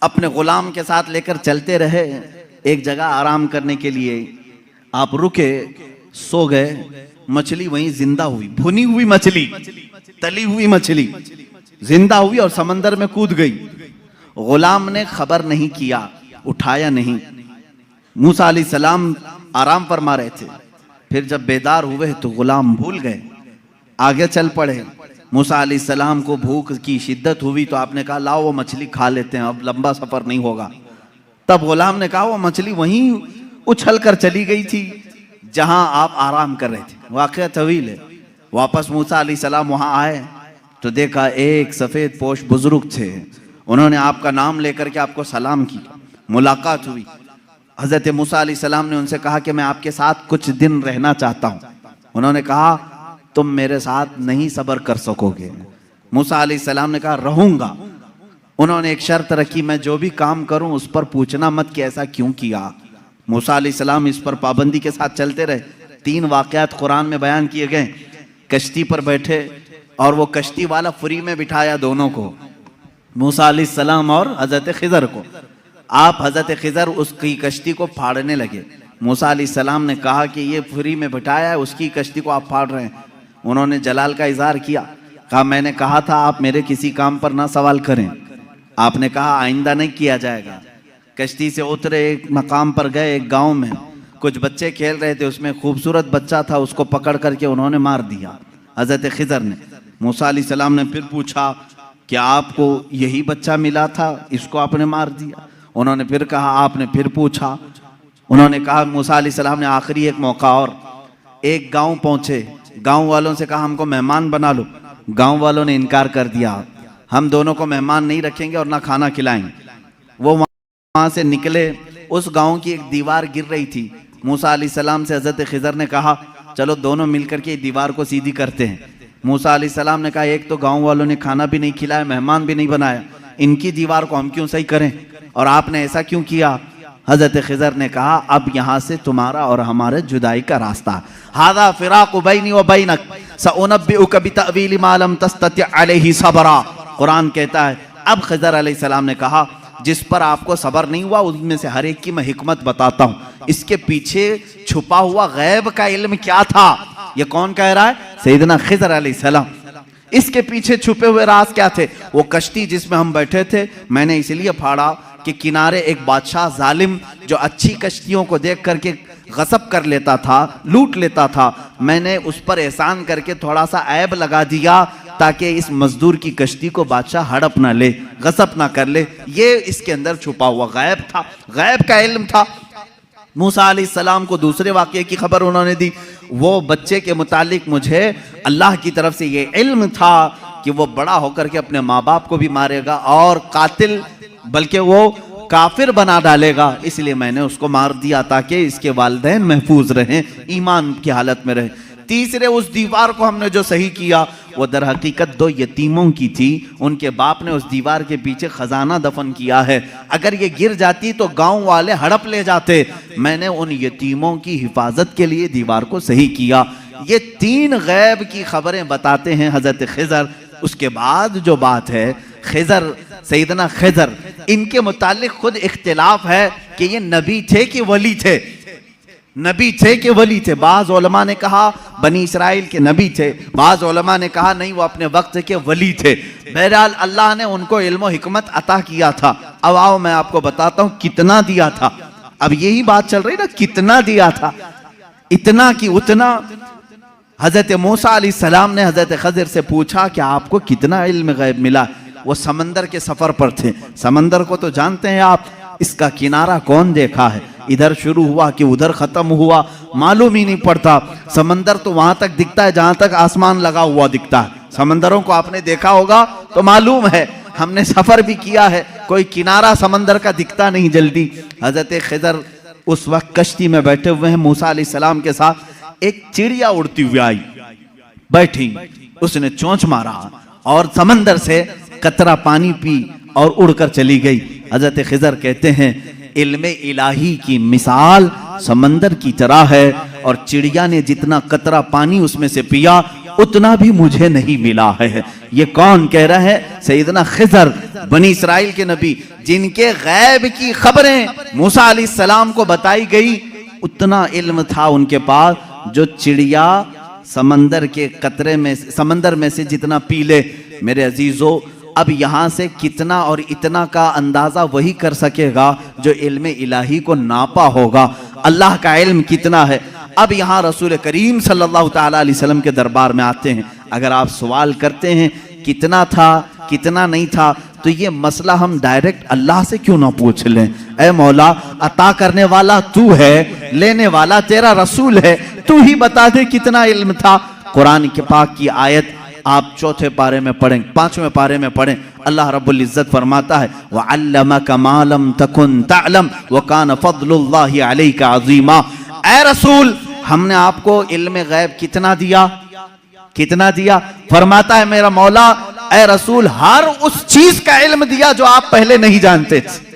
अपने गुलाम के साथ लेकर चलते रहे एक जगह आराम करने के लिए। आप रुके, सो गए, मछली वहीं जिंदा हुई, भुनी हुई मछली, तली हुई मछली जिंदा हुई और समंदर में कूद गई। गुलाम ने खबर नहीं किया, उठाया नहीं। मूसा अलैहिस्सलाम आराम फरमा रहे थे, फिर जब बेदार हुए तो गुलाम भूल गए, आगे चल पड़े। मूसा अलैहिस्सलाम को भूख की शिद्दत हुई तो आपने कहा लाओ वो मछली खा लेते हैं, अब लंबा सफर नहीं होगा। तब गुलाम ने कहा वो मछली वहीं उछल कर चली गई थी जहां आप आराम कर रहे थे। वाकया तवील है। वापस मूसा अलैहिस्सलाम वहां आए तो देखा एक सफेद पोश बुजुर्ग थे। उन्होंने आपका नाम लेकर के आपको सलाम किया, मुलाकात हुई। हजरत मूसा अलैहिस्सलाम ने उनसे कहा कि मैं आपके साथ कुछ दिन रहना चाहता हूं। उन्होंने कहा तुम मेरे साथ नहीं सब्र कर सकोगे। मूसा अलैहिस्सलाम ने कहा रहूंगा। उन्होंने एक शर्त रखी, मैं जो भी काम करूं उस पर पूछना मत कि ऐसा क्यों किया। मूसा अलैहिस्सलाम इस पर पाबंदी के साथ चलते रहे। 3 वाकयात कुरान में बयान किए गए। कश्ती पर बैठे और वो कश्ती वाला फ्री में बिठाया दोनों को, मूसा अलैहिस्सलाम और हजरत खिजर को। आप हजरत खिजर उसकी कश्ती को फाड़ने लगे। मूसा अलैहिस्सलाम ने कहा कि ये फ्री में बिठाया है, उसकी कश्ती को आप फाड़ रहे हैं। उन्होंने जलाल का इजहार किया, कहा मैंने कहा था आप मेरे किसी काम पर ना सवाल करें। आपने कहा आइंदा नहीं किया जाएगा। कश्ती से उतरे, एक मकाम पर गए, एक गांव में कुछ बच्चे खेल रहे थे, उसमें खूबसूरत बच्चा था, उसको पकड़ करके उन्होंने मार दिया हजरत खिजर ने। मूसा अलैहिस्सलाम ने फिर पूछा क्या आपको यही बच्चा मिला था, इसको आपने मार दिया? उन्होंने फिर कहा। आपने फिर पूछा। उन्होंने कहा मूसा अलैहिस्सलाम ने आखिरी एक मौका और। एक गांव पहुंचे, गांव वालों से कहा हमको मेहमान बना लो। गांव वालों ने इनकार कर दिया, हम दोनों को मेहमान नहीं रखेंगे और ना खाना खिलाएंगे। वो वहां से निकले, उस गांव की एक दीवार गिर रही थी। मूसा अलैहिस्सलाम से हजरत खिजर ने कहा चलो दोनों मिलकर के दीवार को सीधी करते हैं। मूसा अलैहिस्सलाम ने कहा एक तो गांव वालों ने खाना भी नहीं खिलाया, मेहमान भी नहीं बनाया, इनकी दीवार को हम क्यों सही करें, और आपने ऐसा क्यों किया? हजरत खिजर ने कहा अब यहाँ से तुम्हारा और हमारे जुदाई का रास्ता। हादा फिराकु बैनी व बैनक सउनब्बिउक बितअवील मा लम तस्तति अलैहि सबरा। कुरान कहता है अब खिजर अलैहिस्सलाम ने कहा जिस पर आपको सबर नहीं हुआ उनमें से हर एक की मैं हिकमत बताता हूँ। इसके पीछे छुपा हुआ गैब का इल्म क्या था? ये कौन कह रहा है? सैयदना खिजर अलैहिस्सलाम। इसके पीछे छुपे हुए राज क्या थे? वो कश्ती जिसमें हम बैठे थे मैंने इसलिए फाड़ा कि किनारे एक बादशाह जालिम जो अच्छी कश्तियों को देख करके गसब कर लेता था, लूट लेता था। मैंने उस पर एहसान करके थोड़ा सा ऐब लगा दिया ताकि इस मजदूर की कश्ती को बादशाह हड़प ना ले, गसब ना कर ले। ये इसके अंदर छुपा हुआ गैब था, गैब का इल्म था। मूसा अलैहिस्सलाम को दूसरे वाक़ये की खबर उन्होंने दी। वो बच्चे के मुतालिक मुझे अल्लाह की तरफ से ये इल्म था कि वो बड़ा होकर के अपने माँ बाप को भी मारेगा और कातिल बल्कि वो काफिर बना डालेगा, इसलिए मैंने उसको मार दिया ताकि इसके वालिदैन महफूज रहें, ईमान की हालत में रहें। तीसरे, उस दीवार को हमने जो सही किया वो दर हकीकत 2 यतीमों की थी। उनके बाप ने उस दीवार के पीछे खजाना दफन किया है, अगर ये गिर जाती तो गांव वाले हड़प ले जाते। मैंने उन यतीमों की हिफाजत के लिए दीवार को सही किया। ये 3 गैब की खबरें बताते हैं हजरत खिजर। उसके बाद जो बात है खिजर, सैयदना खिजर, इनके मुतालिक खुद इख्तिलाफ है कि ये नबी थे कि वली थे, नबी थे कि वली थे। बाज़ उलमा ने कहा बनी इसराइल के नबी थे, बाज़ उलमा ने कहा नहीं वो अपने वक्त के वली थे। बहरहाल अल्लाह ने उनको इल्म और हिकमत अता किया था। अब आओ मैं आपको बताता हूँ कितना दिया था। अब यही बात चल रही ना, कितना दिया था, इतना कि उतना। हजरत मूसा अलैहिस्सलाम ने हजरत खिजर से पूछा कि आपको कितना इल्म गैब मिला। वो समंदर के सफर पर थे। समंदर को तो जानते हैं आप, इसका किनारा कौन देखा है, इधर शुरू हुआ कि उधर खत्म हुआ, मालूम ही नहीं पड़ता। समंदर तो वहां तक दिखता है जहां तक आसमान लगा हुआ दिखता है। समंदरों को आपने देखा होगा तो मालूम है, हमने सफर भी किया है, कोई किनारा समंदर का दिखता नहीं जल्दी। हजरत खिजर उस वक्त कश्ती में बैठे हुए हैं मूसा अलैहिस्सलाम के साथ। एक चिड़िया उड़ती हुई आई, बैठी, उसने चोंच मारा और समंदर से कतरा पानी पी और उड़कर चली गई। हजरत खिजर कहते हैं इल्मे इलाही की मिसाल समंदर की तरह है, और चिड़िया ने जितना कतरा पानी उसमें से पिया उतना भी मुझे नहीं मिला है। ये कौन कह रहा है? सैयदना खिजर, बनी इसराइल के नबी, जिनके गैब की खबरें मूसा अलैहिस्सलाम को बताई गई। उतना इल्म था उनके पास जो चिड़िया समंदर के कतरे में, समंदर में से जितना पी ले। मेरे अजीजों, अब यहाँ से कितना और इतना का अंदाजा वही कर सकेगा जो इल्मे इलाही को नापा होगा। अल्लाह का इल्म कितना है। अब यहाँ रसूल करीम सल्लल्लाहु ताला अलैहि वसल्लम के दरबार में आते हैं। अगर आप सवाल करते हैं कितना था कितना नहीं था, तो ये मसला हम डायरेक्ट अल्लाह से क्यों ना पूछ लें? ऐ मौला, अता करने वाला तू है, लेने वाला तेरा रसूल है, तू ही बता दे कितना इल्म था। कुरान के पाक की आयत आप 4 पारे में पढ़ें, 5वें पारे में पढ़ें। अल्लाह रब्बुल इज्जत फरमाता है वअल्लमका मा लम तकुन तअलम व कान फज़लुल्लाहि अलैका अज़ीमा। ऐ रसूल, हमने आपको इल्म गैब कितना दिया, कितना दिया? फरमाता है मेरा मौला, ऐ रसूल, हर उस चीज का इल्म दिया जो आप पहले नहीं जानते थे।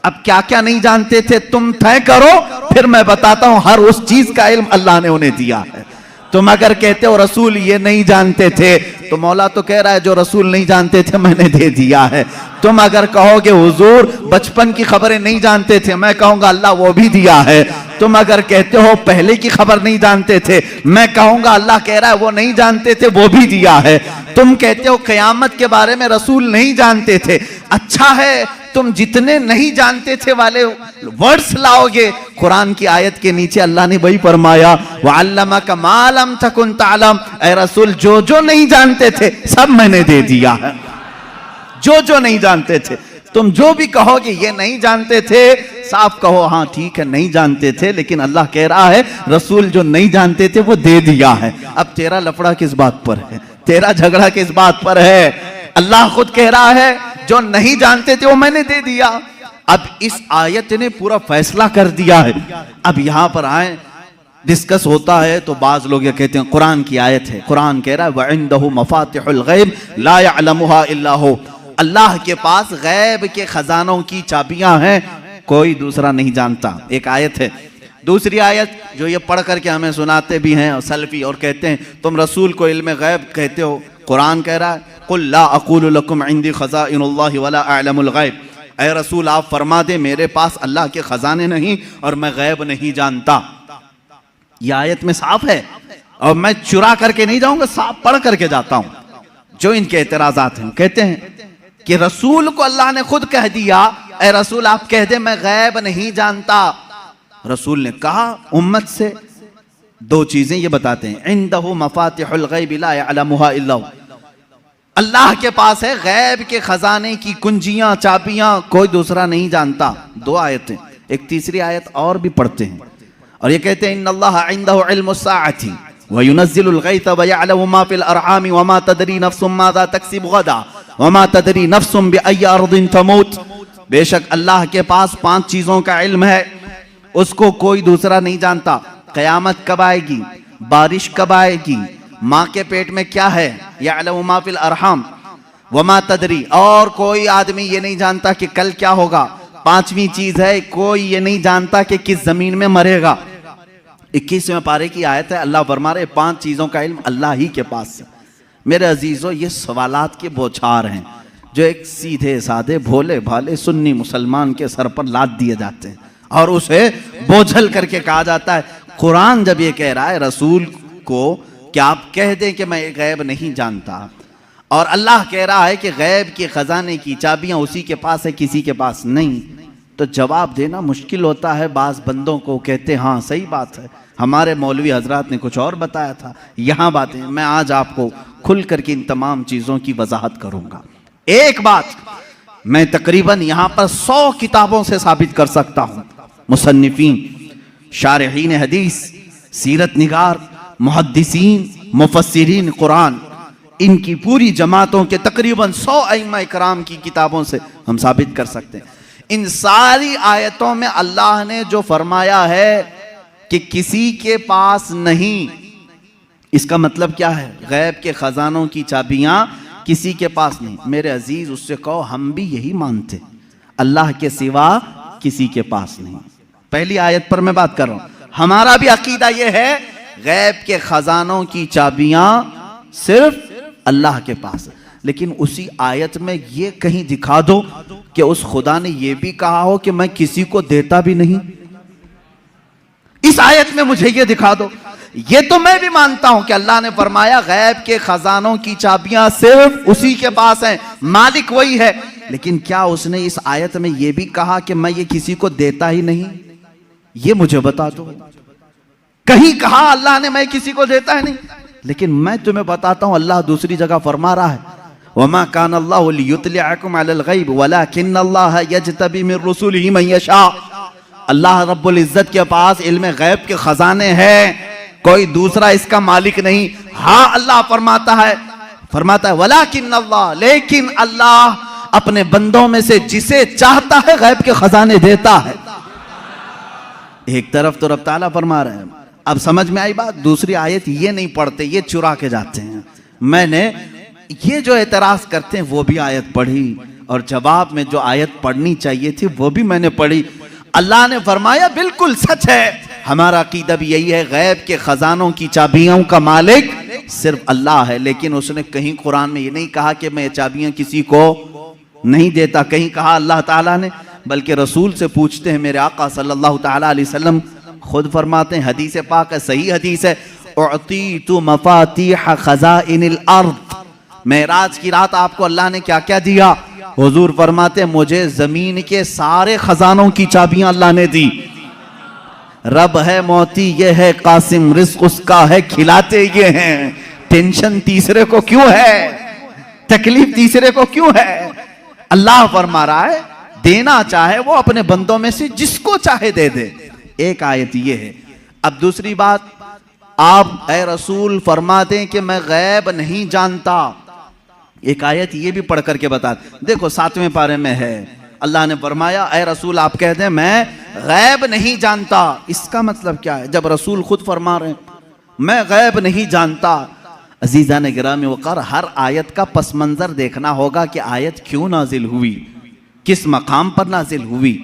अब क्या क्या नहीं जानते थे तुम तय करो, फिर मैं बताता हूं। हर उस चीज का इल्म अल्लाह ने उन्हें दिया है। तुम अगर कहते हो रसूल ये नहीं जानते थे, तो मौला तो कह रहा है जो रसूल नहीं जानते थे मैंने दे दिया है। तुम अगर कहोगे हुजूर बचपन की खबरें नहीं जानते थे, मैं कहूंगा अल्लाह वो भी दिया है। तुम अगर कहते हो पहले की खबर नहीं जानते थे, मैं कहूंगा अल्लाह कह रहा है वो नहीं जानते थे, वो भी दिया है। तुम कहते हो क़यामत के बारे में रसूल नहीं जानते थे, अच्छा है, तुम जितने नहीं जानते थे वाले वर्ड्स लाओगे, कुरान की आयत के नीचे अल्लाह ने वही फरमाया वअल्लमका मा लम तकुन तअलम। ऐ रसूल, जो जो नहीं जानते थे सब मैंने दे दिया है, जो जो नहीं जानते थे। तुम जो भी कहोगे ये नहीं जानते थे, साफ कहो हाँ ठीक है नहीं जानते थे, लेकिन अल्लाह कह रहा है रसूल जो नहीं जानते थे वो दे दिया है। अब तेरा लफड़ा किस बात पर है, तेरा झगड़ा किस बात पर है? अल्लाह खुद कह रहा है जो नहीं जानते थे वो मैंने दे दिया। अब इस आयत ने पूरा फैसला कर दिया है। अब यहां पर आए, डिस्कस होता है तो बाज लोग ये कहते हैं कुरान की आयत है, कुरान कह रहा है वइंदहु मफातिहुल गैब ला यअलमुहा इल्ला हु। अल्लाह के पास गैब के खजानों की चाबियां हैं, कोई दूसरा नहीं जानता। एक आयत है। दूसरी आयत जो ये पढ़ करके हमें सुनाते भी हैं सल्फी और कहते हैं तुम रसूल को इल्म गैब कहते हो, कुरान कह रहा है कुल ला अक़ूलु लकुम इंदी खज़ाइनुल्लाहि वला अअलमुल गैब। ऐ रसूल आप फरमा दे मेरे पास अल्लाह के खजाने नहीं और मैं गैब नहीं जानता। यह आयत में साफ है और मैं चुरा करके नहीं जाऊंगा, साफ पढ़ करके जाता हूं। जो इनके एतराजात हैं, कहते हैं कि रसूल को अल्लाह ने खुद कह दिया ऐ रसूल आप कह दे मैं गैब नहीं जानता। रसूल ने कहा उम्मत से दो चीजें ये बताते हैं, इंदहु मफातिहुल गैब ला यअलमुहा इल्ला हु, अल्लाह के पास है गैब के खजाने की कुंजियां चाबियां, कोई दूसरा नहीं जानता। दो आयतें, एक तीसरी आयत और भी पढ़ते हैं और ये कहते हैं इन्नल्लाह इंदहु इल्मुस साअति व युनज़्ज़िलुल गैथ व यअलमु मा फिल अरहाम व मा तदरी नफ्सुम माज़ा तक्सिबु गदा व मा तदरी नफ्सुम बिअय्यि अर्दिन तमूत। बेशक अल्लाह के पास 5 चीजों का इल्म है, उसको कोई दूसरा नहीं जानता। क़यामत कब आएगी, बारिश कब आएगी, माँ के पेट में क्या है, यअलमु मा फिल अरहाम व मा तदरी, और कोई आदमी ये नहीं जानता कि कल क्या होगा। 5वीं चीज है, कोई ये नहीं जानता कि किस जमीन में मरेगा। 21वें पारे की आयत है, अल्लाह फरमा रहे 5 चीजों का इल्म अल्लाह ही के पास है। मेरे अजीजों, ये सवालात के बौछार हैं जो एक सीधे साधे भोले भाले सुन्नी मुसलमान के सर पर लाद दिए जाते हैं और उसे बोझल करके कहा जाता है। कुरान जब ये कह रहा है रसूल को कि आप कह दें कि मैं गैब नहीं जानता, और अल्लाह कह रहा है कि गैब के खजाने की चाबियां उसी के पास है, किसी के पास नहीं, तो जवाब देना मुश्किल होता है। बाज बंदों को कहते हाँ सही बात है, हमारे मौलवी हजरात ने कुछ और बताया था, यहाँ बातें। मैं आज आपको खुल करके इन तमाम चीज़ों की वजाहत करूँगा। एक बात मैं तकरीबन यहाँ पर 100 किताबों से साबित कर सकता हूँ। मुसन्निफीन, शारहीन हदीस, सीरत निगार, मुहद्दिसीन, मुफस्सिरीन कुरान, इनकी पूरी जमातों के तकरीबन 100 अइम्मा इकराम की किताबों से हम साबित कर सकते हैं। इन सारी आयतों में अल्लाह ने जो फरमाया है कि किसी के पास नहीं, इसका मतलब क्या है, गैब के खजानों की चाबियां किसी के पास नहीं। मेरे अजीज, उससे कहो हम भी यही मानते, अल्लाह के सिवा किसी के पास नहीं। पहली आयत पर मैं बात कर रहा हूं, हमारा भी अकीदा यह है गैब के खजानों की चाबियां सिर्फ अल्लाह के पास है। लेकिन उसी आयत में ये कहीं दिखा दो कि उस खुदा ने यह भी कहा हो कि मैं किसी को देता भी नहीं। इस आयत में मुझे ये दिखा दो। ये तो मैं भी मानता हूं कि अल्लाह ने फरमाया गैब के खजानों की चाबियां सिर्फ उसी के पास हैं, मालिक वही है। लेकिन क्या उसने इस आयत में यह भी कहा कि मैं ये किसी को देता ही नहीं? ये मुझे बता दो। कहीं कहा अल्लाह ने मैं किसी को देता है नहीं? लेकिन मैं तुम्हें बताता हूं, अल्लाह दूसरी जगह फरमा रहा है वमा कान अल्लाहु लियुत्लिअकुम अलल गैब वलाकिन्नल्लाह यज्तबी मिन रुसुलिही मन यशा। अल्लाह रब्बुल इज्जत के पास इल्म गैब के खजाने हैं, कोई दूसरा इसका मालिक नहीं। हाँ, अल्लाह फरमाता है वलाकिन्नल्लाह, लेकिन अल्लाह अपने बंदों में से जिसे चाहता है गैब के खजाने देता है। एक तरफ तो रब ताला फरमा रहे हैं, अब समझ में आई बात। दूसरी आयत ये नहीं पढ़ते, ये चुरा के जाते हैं। मैंने ये जो एतराज करते हैं वो भी आयत पढ़ी, और जवाब में जो आयत पढ़नी चाहिए थी वो भी मैंने पढ़ी। अल्लाह ने फरमाया बिल्कुल सच है, हमारा अकीदा भी यही है, गैब के खजानों की चाबियों का मालिक सिर्फ अल्लाह है। लेकिन उसने कहीं कुरान में ये नहीं कहा कि मैं ये चाबियां किसी को नहीं देता। कहीं कहा अल्लाह ताला ने, बल्कि रसूल से पूछते हैं। मेरे आका सल्लल्लाहु ताला अलैहि वसल्लम खुद फरमाते हैं, हदीस पाक है, सही हदीस है, उअतीतु मफातीह खज़ाइनिल अर्द। मेराज की रात आपको अल्लाह ने क्या क्या दिया? हुजूर फरमाते, मुझे जमीन के सारे खजानों की चाबियां अल्लाह ने दी। रब है मोती ये है कासिम, रिस्क उसका है खिलाते ये हैं। टेंशन तीसरे को क्यों है, तकलीफ तीसरे को क्यों है? अल्लाह फरमा रहा है देना चाहे वो अपने बंदों में से जिसको चाहे दे दे। एक आयत ये है। अब दूसरी बात, आप ए रसूल फरमा दें कि मैं गैब नहीं जानता। एक आयत ये भी पढ़ करके बता, देखो 7वें पारे में है, अल्लाह ने फरमाया ए रसूल आप कह दें मैं गैब नहीं जानता। इसका मतलब क्या है? जब रसूल खुद फरमा रहे हैं मैं गैब नहीं जानता। अजीज़ान गिरामी वक़ार, हर आयत का पस मंज़र देखना होगा कि आयत क्यों नाजिल हुई, किस मकाम पर नाजिल हुई।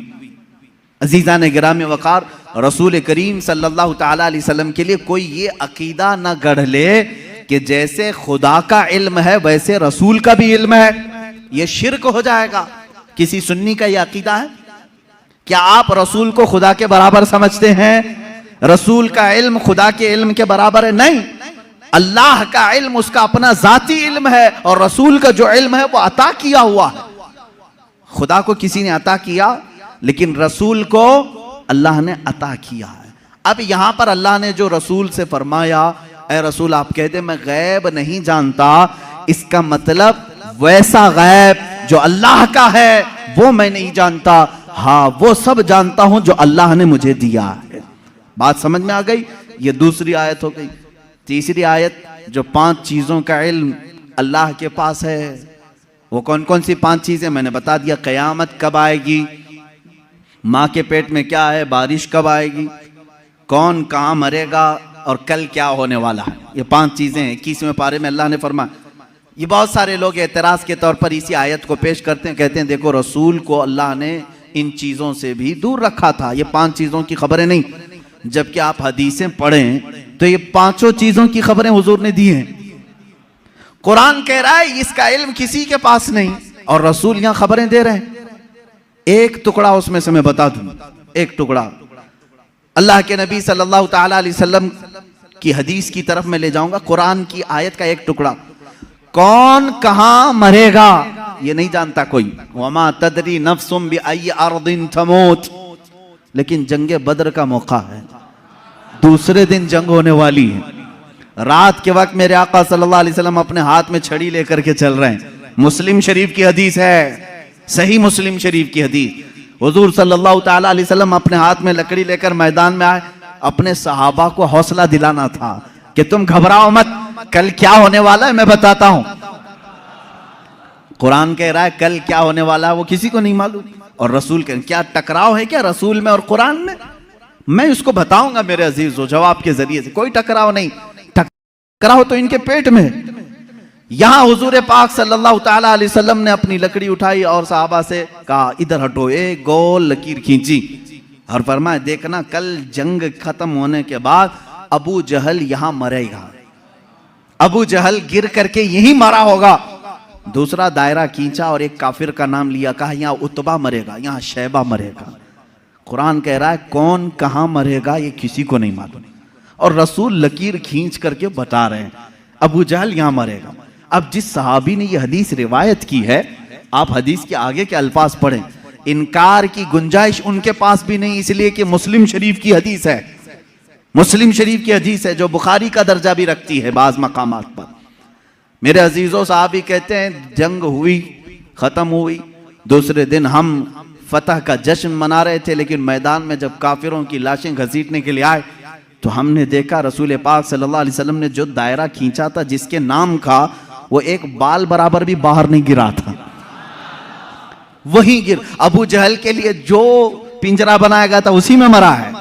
अजीज़ान गिरामी वक़ार, रसूल करीम सल्लल्लाहु ताला अलैहि वसल्लम के लिए कोई ये अकीदा न गढ़ ले कि जैसे खुदा का इल्म है वैसे रसूल का भी इल्म है। ये शिर्क हो जाएगा। किसी सुन्नी का यह अकीदा है? क्या आप रसूल को खुदा के बराबर समझते हैं? रसूल का इल्म खुदा के इल्म के बराबर है? नहीं। अल्लाह का इल्म उसका अपना जाती इल्म है, और रसूल का जो इल्म है वो अता किया हुआ है। खुदा को किसी ने अता किया, लेकिन रसूल को अल्लाह ने अता किया है। अब यहां पर अल्लाह ने जो रसूल से फरमाया, ए रसूल आप कह दे मैं गैब नहीं जानता, इसका मतलब वैसा गैब जो अल्लाह का है वो मैं नहीं जानता, हाँ वो सब जानता हूं जो अल्लाह ने मुझे दिया है। बात समझ में आ गई? ये दूसरी आयत हो गई। तीसरी आयत, जो 5 चीजों का इल्म अल्लाह के पास है, वो कौन कौन सी 5 चीजें मैंने बता दिया। कयामत कब आएगी, माँ के पेट में क्या है, बारिश कब आएगी, कौन कहाँ मरेगा और कल क्या होने वाला है। ये 5 चीजें 21वें पारे में अल्लाह ने फरमाया। ये बहुत सारे लोग एतराज के तौर पर इसी आयत को पेश करते हैं, कहते हैं देखो रसूल को अल्लाह ने इन चीजों से भी दूर रखा था, ये 5 चीजों की खबरें नहीं। जबकि आप हदीसें पढ़ें तो ये 5 चीजों की खबरें हुजूर ने दी हैं। कुरान कह रहा है इसका इल्म किसी के पास नहीं, और रसूल यहां खबरें दे रहे हैं। एक टुकड़ा उसमें से मैं बता दूं, एक टुकड़ा अल्लाह के नबी सल्लल्लाहु ताला अलैहि वसल्लम की हदीस की तरफ मैं ले जाऊंगा। कुरान की आयत का एक टुकड़ा, कौन कहां मरेगा ये नहीं जानता कोई। वमा तदरी नफ्सुम बिअय्यि अर्दिन तमूत, लेकिन जंगे बद्र का मौका है, दूसरे दिन जंग होने वाली है। रात के वक्त मेरे आका सल्लल्लाहु अलैहि वसल्लम अपने हाथ में छड़ी लेकर के चल रहे हैं। मुस्लिम शरीफ की हदीस है, सही मुस्लिम शरीफ की हदीस। हुजूर सल्लल्लाहु ताला अलैहि वसल्लम अपने हाथ में लकड़ी लेकर मैदान में आए, अपने सहाबा को हौसला दिलाना था कि तुम घबराओ मत, कल क्या होने वाला है मैं बताता हूं। कुरान कह रहा है कल क्या होने वाला है वो किसी को नहीं मालूम, और रसूल कह क्या टकराव है क्या रसूल में और कुरान में? मैं उसको बताऊंगा मेरे अजीजों जवाब के जरिए से। कोई टकराव नहीं, टकराव तो इनके पेट में। यहां हुजूर पाक सल्लल्लाहु ताला अलैहि वसल्लम ने अपनी लकड़ी उठाई और सहाबा से कहा इधर हटो, एक गोल लकीर खींची और फरमाया देखना कल जंग खत्म होने के बाद अबू जहल यहां मरेगा, अबू जहल गिर करके यही मरा होगा। दूसरा दायरा खींचा और एक काफिर का नाम लिया, कहा यहां उतबा मरेगा, यहां शैबा मरेगा। कुरान कह रहा है कौन कहां मरेगा ये किसी को नहीं मालूम, और रसूल लकीर खींच करके बता रहे हैं अबू जहल यहां मरेगा। अब जिस सहाबी ने यह हदीस रिवायत की है, आप हदीस के आगे के अल्फाज पढ़ें, इनकार की गुंजाइश उनके पास भी नहीं, इसलिए कि मुस्लिम शरीफ की हदीस है, मुस्लिम शरीफ की हदीस है जो बुखारी का दर्जा भी रखती है बाज मकामात पर। मेरे अजीजों साहबी कहते हैं जंग हुई, खत्म हुई, दूसरे दिन हम फतह का जश्न मना रहे थे, लेकिन मैदान में जब काफिरों की लाशें घसीटने के लिए आए तो हमने देखा रसूल पाक सल्लल्लाहु अलैहि वसल्लम ने जो दायरा खींचा था जिसके नाम का, वो एक बाल बराबर भी बाहर नहीं गिरा था, वही गिर। अबू जहल के लिए जो पिंजरा बनाया गया था उसी में मरा है।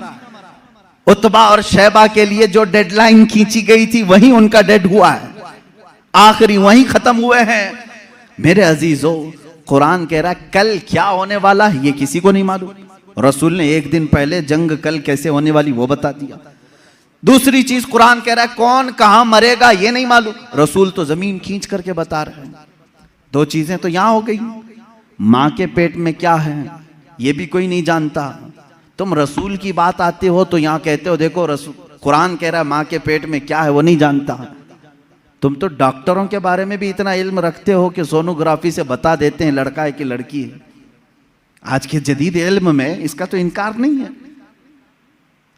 उतबा और शैबा के लिए जो डेडलाइन खींची गई थी वही उनका डेड हुआ है, आखिरी वही खत्म हुए हैं। मेरे अजीजों कुरान कह रहा है कल क्या होने वाला है ये किसी को नहीं मालूम, रसूल ने एक दिन पहले जंग कल कैसे होने वाली वो बता दिया। दूसरी चीज कुरान कह रहा है कौन कहां मरेगा ये नहीं मालूम, रसूल तो जमीन खींच करके बता रहे हैं। 2 चीजें तो यहां हो गई, मां के पेट में क्या है ये भी कोई नहीं जानता। तुम रसूल की बात आते हो तो यहां कहते हो देखो रसूल, कुरान कह रहा है मां के पेट में क्या है वो नहीं जानता। तुम तो डॉक्टरों के बारे में भी इतना इल्म रखते हो कि सोनोग्राफी से बता देते हैं लड़का है कि लड़की है। आज के जदीद इल्म में इसका तो इनकार नहीं है।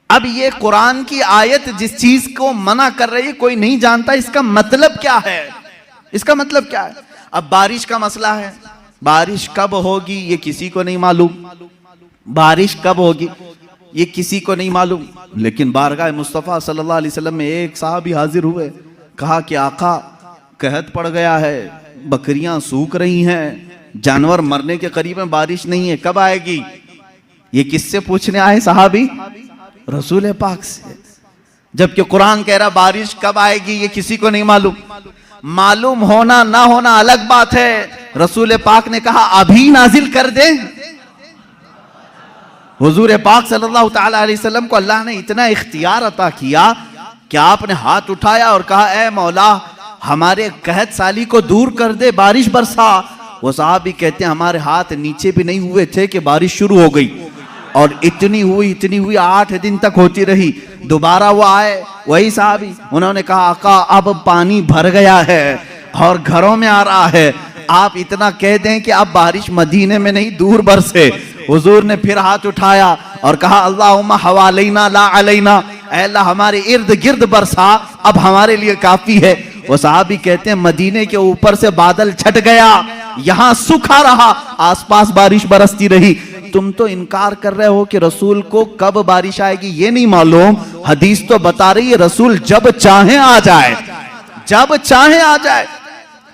अब ये कुरान की आयत जिस चीज को मना कर रही है कोई नहीं जानता, इसका मतलब क्या है, इसका मतलब क्या है? अब बारिश का मसला है, बारिश कब होगी ये किसी को नहीं मालूम, बारिश कब होगी ये किसी को नहीं मालूम। लेकिन बारगाह मुस्तफ़ा सल्लल्लाहु अलैहि वसल्लम में एक साहबी हाजिर हुए, कहा कि आका कहत पड़ गया है, बकरियां सूख रही हैं, जानवर मरने के करीब में, बारिश नहीं है, कब आएगी? ये किससे पूछने आए साहबी? रसूल पाक से। जबकि कुरान कह रहा बारिश कब आएगी ये किसी को नहीं मालूम। मालूम होना ना होना अलग बात है, रसूल पाक ने कहा अभी नाजिल कर दे। हुजूर पाक सल्लल्लाहु ताला अलैहि वसल्लम को अल्लाह ने इतना इख्तियार अता किया कि आपने हाथ उठाया और कहा ए मौला हमारे कहत साली को दूर कर दे, बारिश बरसा। वो साहबी कहते हैं हमारे हाथ नीचे भी नहीं हुए थे कि बारिश शुरू हो गई, और इतनी हुई 8 दिन तक होती रही। दोबारा वो आए वही साहबी, उन्होंने कहा आका अब पानी भर गया है और घरों में आ रहा है, आप इतना कह दें कि अब बारिश मदीने में नहीं दूर बरसे। हुजूर ने फिर हाथ उठाया और कहा अल्लाहुम्मा हवालैना ला अलैना, ऐ अल्लाह हमारे इर्द गिर्द बरसा, अब हमारे लिए काफी है। वो साहबी कहते हैं मदीने के ऊपर से बादल छट गया, यहां सूखा रहा, आसपास बारिश बरसती रही। तुम तो इनकार कर रहे हो कि रसूल को कब बारिश आएगी ये नहीं मालूम, हदीस तो बता रही है रसूल जब चाहे आ जाए, जब चाहे आ जाए।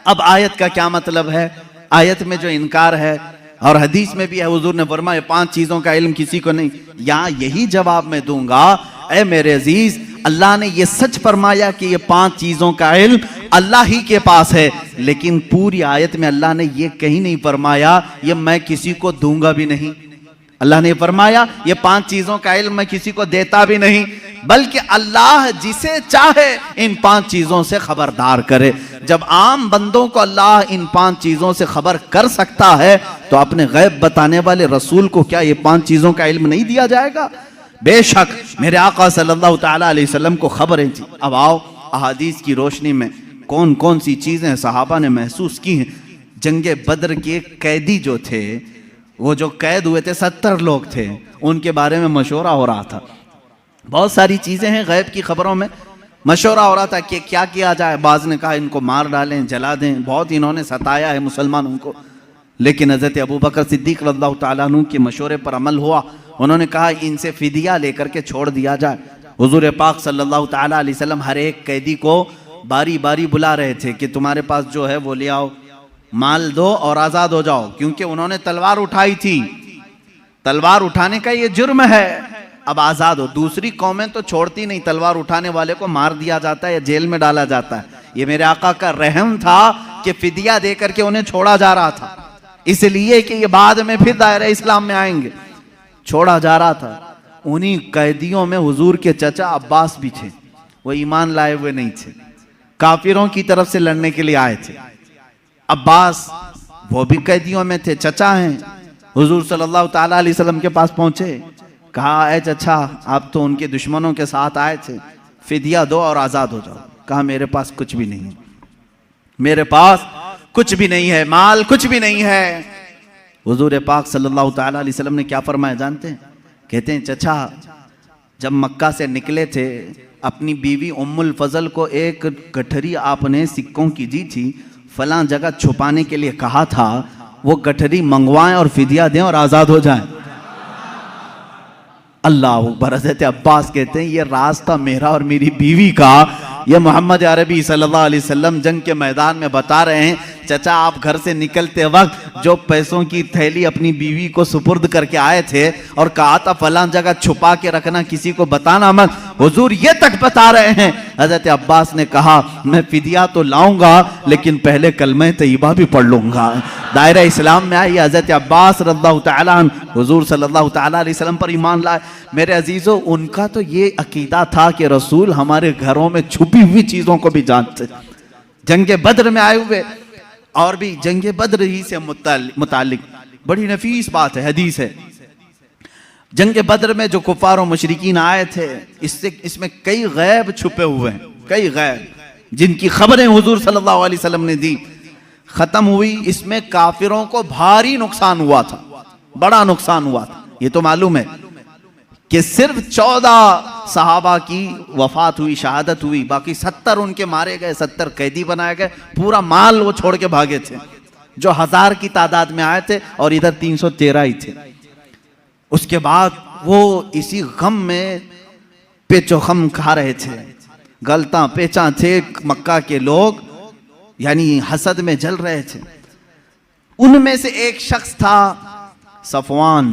अब आयत का क्या मतलब है? आयत में जो इनकार है और हदीस में भी है, हुजूर ने फरमाया 5 चीजों का इल्म किसी को नहीं। यहां यही जवाब मैं दूंगा, ऐ मेरे अजीज, अल्लाह ने ये सच फरमाया कि ये 5 चीजों का इल्म अल्लाह ही के पास है, लेकिन पूरी आयत में अल्लाह ने ये कहीं नहीं फरमाया ये मैं किसी को दूंगा भी नहीं। अल्लाह ने फरमाया ये 5 चीजों का इल्म मैं किसी को देता भी नहीं, बल्कि अल्लाह जिसे चाहे इन 5 चीजों से खबरदार करे। जब आम बंदों को अल्लाह इन 5 चीजों से खबर कर सकता है तो अपने गैब बताने वाले रसूल को क्या ये 5 चीजों का इल्म नहीं दिया जाएगा? बेशक मेरे आका सल्लल्लाहु ताला अलैहि वसल्लम को खबरें थी। अब आओ अहादीस की रोशनी में कौन कौन सी चीजें सहाबा ने महसूस की हैं। जंगे बद्र के कैदी जो थे, वो जो कैद हुए थे 70 लोग थे, उनके बारे में मशवरा हो रहा था। बहुत सारी चीजें हैं गैब की खबरों में, मशवरा हो रहा था कि क्या किया जाए। बाज ने कहा इनको मार डालें, जला दें, बहुत इन्होंने सताया है मुसलमानों को। लेकिन हजरत अबू बकर सिद्दीक रज़ियल्लाहु ताला अन्हु के मशवरे पर अमल हुआ। उन्होंने कहा इनसे फिदिया लेकर के छोड़ दिया जाए। हुजूर पाक सल्लल्लाहु ताला अलैहि वसल्लम हर एक कैदी को बारी बारी बुला रहे थे कि तुम्हारे पास जो है वो ले आओ, माल दो और आजाद हो जाओ, क्योंकि उन्होंने तलवार उठाई थी, तलवार उठाने का ये जुर्म है। अब आजाद हो। दूसरी कौमें तो छोड़ती नहीं, तलवार उठाने वाले को मार दिया जाता है या जेल में डाला जाता है। ये मेरे आका का रहम था कि फिदिया दे करके उन्हें छोड़ा जा रहा था, इसलिए कि ये बाद में फिर दायरा इस्लाम में आएंगे, छोड़ा जा रहा था। उन्हीं कैदियों में हुजूर के चचा अब्बास भी थे, वो ईमान लाए हुए नहीं थे, काफिरों की तरफ से लड़ने के लिए आए थे। अब्बास वो भी कैदियों में थे, चचा हैं। हुजूर सल्लल्लाहु ताला अलैहि वसल्लम के पास पहुंचे, कहा ऐ चचा आप तो उनके दुश्मनों के साथ आए थे, फिदिया दो और आजाद हो जाओ। कहा मेरे पास कुछ भी नहीं है, मेरे पास कुछ भी नहीं है, माल कुछ भी नहीं है। हुजूर पाक सल्लल्लाहु ताला अलैहि वसल्लम ने क्या फरमाया जानते हैं? कहते हैं चचा जब मक्का से निकले थे अपनी बीवी उम्मुल फजल को एक गठरी आपने सिक्कों की दी थी, फलां जगह छुपाने के लिए कहा था, वो गठरी मंगवाएं और फिदिया दें और आजाद हो जाएं। अल्लाह अकबर। हज़रत अब्बास कहते हैं ये राज था मेरा और मेरी बीवी का, ये मोहम्मद अरबी सल्लल्लाहु अलैहि वसल्लम जंग के मैदान में बता रहे हैं। चचा आप घर से निकलते वक्त जो पैसों की थैली अपनी बीवी को सुपुर्द करके आए थे और कहा था फलां जगह छुपा के रखना, किसी को बताना मत, हुजूर ये तक बता रहे हैं। हजरत अब्बास ने कहा मैं फिदिया तो लाऊंगा लेकिन पहले कलमे तैयबा भी पढ़ लूंगा। दायरा इस्लाम में आई हजरत अब्बास रज़ियल्लाहु ताला अन्हु हुजूर सल्लल्लाहु ताला अलैहि वसल्लम पर ईमान लाए। मेरे अजीजों उनका तो ये अकीदा था कि रसूल हमारे घरों में छुपी हुई चीजों को भी जानते। जंगे बद्र में आए हुए और भी जंगे बद्र ही से मुतालिक बड़ी नफीस बात है, हदीस है। जंगे बद्र में जो कुफार और मुशरिकीन आए थे, इसमें कई गैब छुपे हुए हैं, कई गैब जिनकी खबरें हुजूर सल्लल्लाहु अलैहि वसल्लम ने दी। खत्म हुई, इसमें काफिरों को भारी नुकसान हुआ था, बड़ा नुकसान हुआ था। ये तो मालूम है कि सिर्फ 14 सहाबा की वफात हुई, शहादत हुई, बाकी 70 उनके मारे गए, 70 कैदी बनाए गए, पूरा माल वो छोड़ के भागे थे जो 1000 की तादाद में आए थे और इधर 313 ही थे। उसके बाद वो इसी गम में पेचो खम खा रहे थे, गलता पेचा थे मक्का के लोग, यानी हसद में जल रहे थे। उनमें से एक शख्स था सफवान,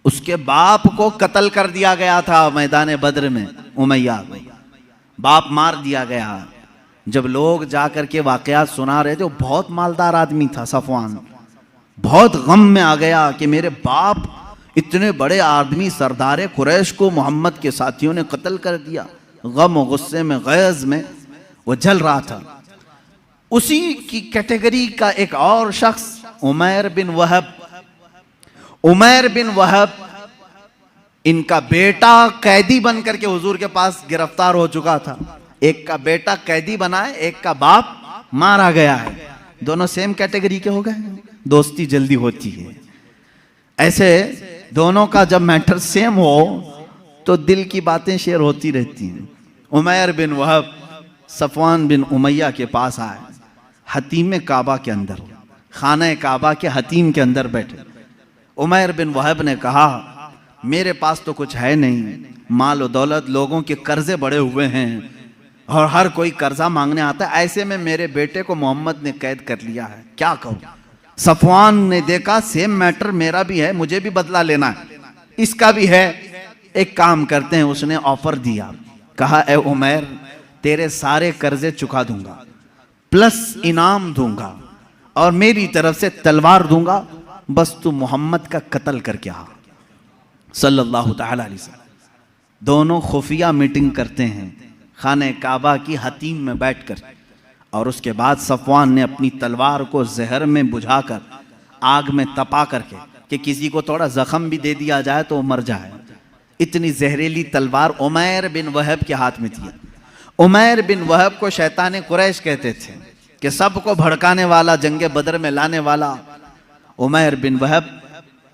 उसके बाप को कत्ल कर दिया गया था मैदान बद्र में, उमैया बाप मार दिया गया। जब लोग जाकर के वाकयात सुना रहे थे, वो बहुत मालदार आदमी था सफवान, बहुत गम में आ गया कि मेरे बाप इतने बड़े आदमी सरदार कुरैश को मोहम्मद के साथियों ने कत्ल कर दिया। गम और गुस्से में, गैज़ में वो जल रहा था। उसी की कैटेगरी का एक और शख्स उमैर बिन वहब, उमैर बिन वहब, इनका बेटा कैदी बन करके हुजूर के पास गिरफ्तार हो चुका था। एक का बेटा कैदी बना है, एक का बाप मारा गया है। दोनों सेम कैटेगरी के हो गए, दोस्ती जल्दी होती है। ऐसे दोनों का जब मैटर सेम हो तो दिल की बातें शेयर होती रहती हैं। उमैर बिन वहब सफवान बिन उमैया के पास आए, हतीम काबा के अंदर, खाना काबा के हतीम के अंदर बैठे। उमैर बिन वहब ने कहा, मेरे पास तो कुछ है नहीं, माल और दौलत, लोगों के कर्जे बड़े हुए हैं और हर कोई कर्जा मांगने आता है, ऐसे में मेरे बेटे को मोहम्मद ने कैद कर लिया है, क्या कहूँ। सफवान ने देखा सेम मैटर मेरा भी है, मुझे भी बदला लेना है, इसका भी है, एक काम करते हैं। उसने ऑफर दिया, कहा ए उमैर, तेरे सारे कर्जे चुका दूंगा, प्लस इनाम दूंगा और मेरी तरफ से तलवार दूंगा, बस तू मोहम्मद का कत्ल करके आ। सल्लल्लाहु तआला अलैहि वसल्लम दोनों खुफिया मीटिंग करते हैं खाने काबा की हतीम में बैठकर, और उसके बाद सफवान ने अपनी तलवार को जहर में बुझाकर आग में तपा करके कि किसी को थोड़ा जख्म भी दे दिया जाए तो मर जाए, इतनी जहरीली तलवार उमैर बिन वहब के हाथ में थी। उमैर बिन वहब को शैतान कुरैश कहते थे कि सबको भड़काने वाला, जंगे बदर में लाने वाला। उमैर बिन वहब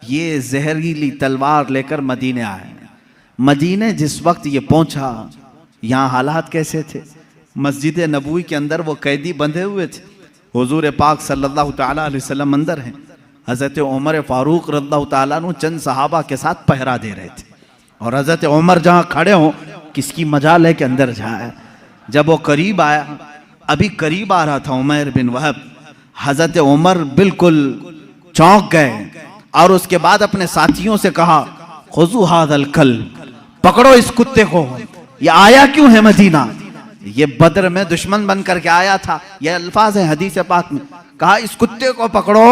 ये जहरीली तलवार लेकर मदीने आए। मदीने जिस वक्त ये पहुंचा, यहाँ हालात कैसे थे? मस्जिद नबवी के अंदर वो कैदी बंधे हुए थे, हुजूर पाक सल्लल्लाहु तआला अलैहि वसल्लम अंदर हैं, हज़रत उमर फारूक रज़ियल्लाहु तआला अन्हु चंद सहाबा के साथ पहरा दे रहे थे, और हज़रत उमर जहाँ खड़े हों किसकी मजाल है कि अंदर जाए। जब वो करीब आया, अभी करीब आ रहा था उमैर बिन वहब, हज़रत उमर बिल्कुल चौंक गए और उसके बाद अपने साथियों से कहा, खुज़ू हाज़ल कल्ब, पकड़ो इस कुत्ते को, ये आया क्यों है मदीना? ये बदर में दुश्मन बन करके आया था, ये अल्फाज है हदीस पाक में। कहा इस कुत्ते को पकड़ो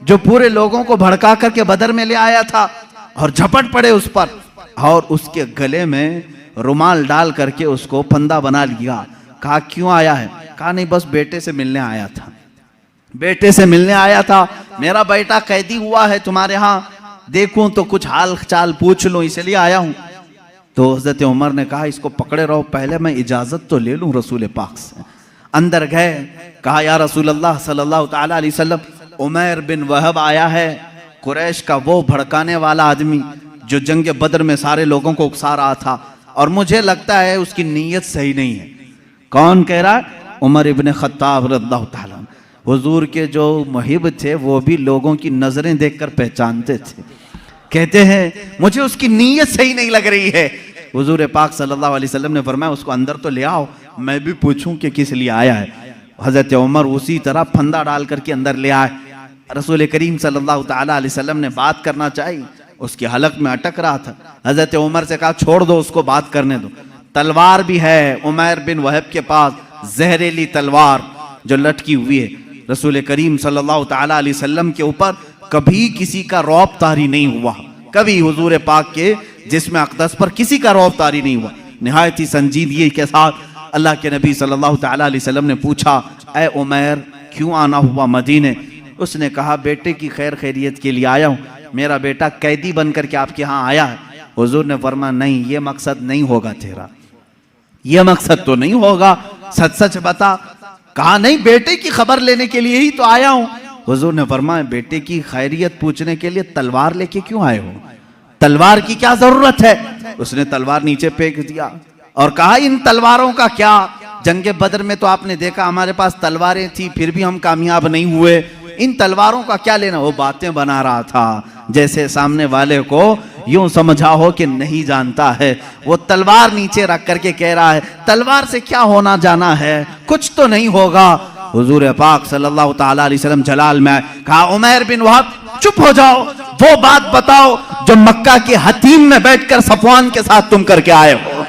जो पूरे लोगों को भड़का करके बदर में ले आया था, और झपट पड़े उस पर और उसके गले में रुमाल डाल करके उसको फंदा बना लिया। कहा क्यों आया है? कहा नहीं, बस बेटे से मिलने आया था, बेटे से मिलने आया था, मेरा बेटा कैदी हुआ है तुम्हारे यहाँ, देखूं तो कुछ हाल चाल पूछ लूं, इसलिए आया हूं। तो हज़रत उमर ने कहा इसको पकड़े रहो, पहले मैं इजाजत तो ले लूं रसूल पाक से। अंदर गए, कहा या रसूल अल्लाह सल्लल्लाहु तआला अलैहि वसल्लम, उमैर बिन वहब आया है, कुरैश का वो भड़काने वाला आदमी जो जंग बदर में सारे लोगों को उकसा रहा था, और मुझे लगता है उसकी नीयत सही नहीं है। कौन कह रहा है? उमर इब्न खत्ताब रज़ियल्लाहु तआला। हुजूर के जो मुहिब थे वो भी लोगों की नजरें देखकर पहचानते थे। कहते हैं मुझे उसकी नीयत सही नहीं लग रही है। हुजूर पाक सल्लल्लाहु अलैहि वसल्लम ने फरमाया उसको अंदर तो ले आओ, मैं भी पूछूं कि किस लिए आया है। हजरत उमर उसी तरह फंदा डाल करके अंदर ले आए। रसूल करीम सल्लल्लाहु तआला अलैहि वसल्लम ने बात करना चाहिए, उसकी हलक में अटक रहा था। हजरत उमर से कहा छोड़ दो उसको, बात करने दो। तलवार भी है उमैर बिन वहब के पास, जहरीली तलवार जो लटकी हुई है। रसूल करीम सल्लल्लाहु तआला अलैहि वसल्लम के ऊपर कभी किसी का रौब तारी नहीं हुआ, कभी हुजूर पाक के जिस्म अक़दस पर किसी का रौब तारी नहीं हुआ। निहायत ही संजीदगी के साथ अल्लाह के नबी सल्लल्लाहु तआला अलैहि वसल्लम ने पूछा, ए उमैर क्यों आना हुआ मदीने? उसने कहा बेटे की खैर खैरियत के लिए आया हूँ, मेरा बेटा कैदी बन करके आपके यहाँ आया है। हुजूर ने फरमाया नहीं, ये मकसद नहीं होगा तेरा, ये मकसद तो नहीं होगा, सच सच बता। कहा नहीं, बेटे की खबर लेने के लिए ही तो आया हूँ। हुजूर ने फरमाया बेटे की खैरियत पूछने के लिए तलवार लेके क्यों आए हो? तलवार की क्या जरूरत है? उसने तलवार नीचे फेंक दिया और कहा इन तलवारों का क्या? जंगे बदर में तो आपने देखा हमारे पास तलवारें थी, फिर भी हम कामयाब नहीं हुए, इन तलवारों का क्या लेना? वो बातें बना रहा था जैसे सामने वाले को यूं समझा हो कि नहीं जानता है। वो तलवार नीचे रख करके कह रहा है तलवार से क्या होना जाना है, कुछ तो नहीं होगा। हुजूर पाक सल्लल्लाहु तआला अलैहि वसल्लम जलाल में कहा उमैर बिन वहब चुप हो जाओ, वो बात बताओ जो मक्का के हतीम में बैठकर सफवान के साथ तुम करके आए हो।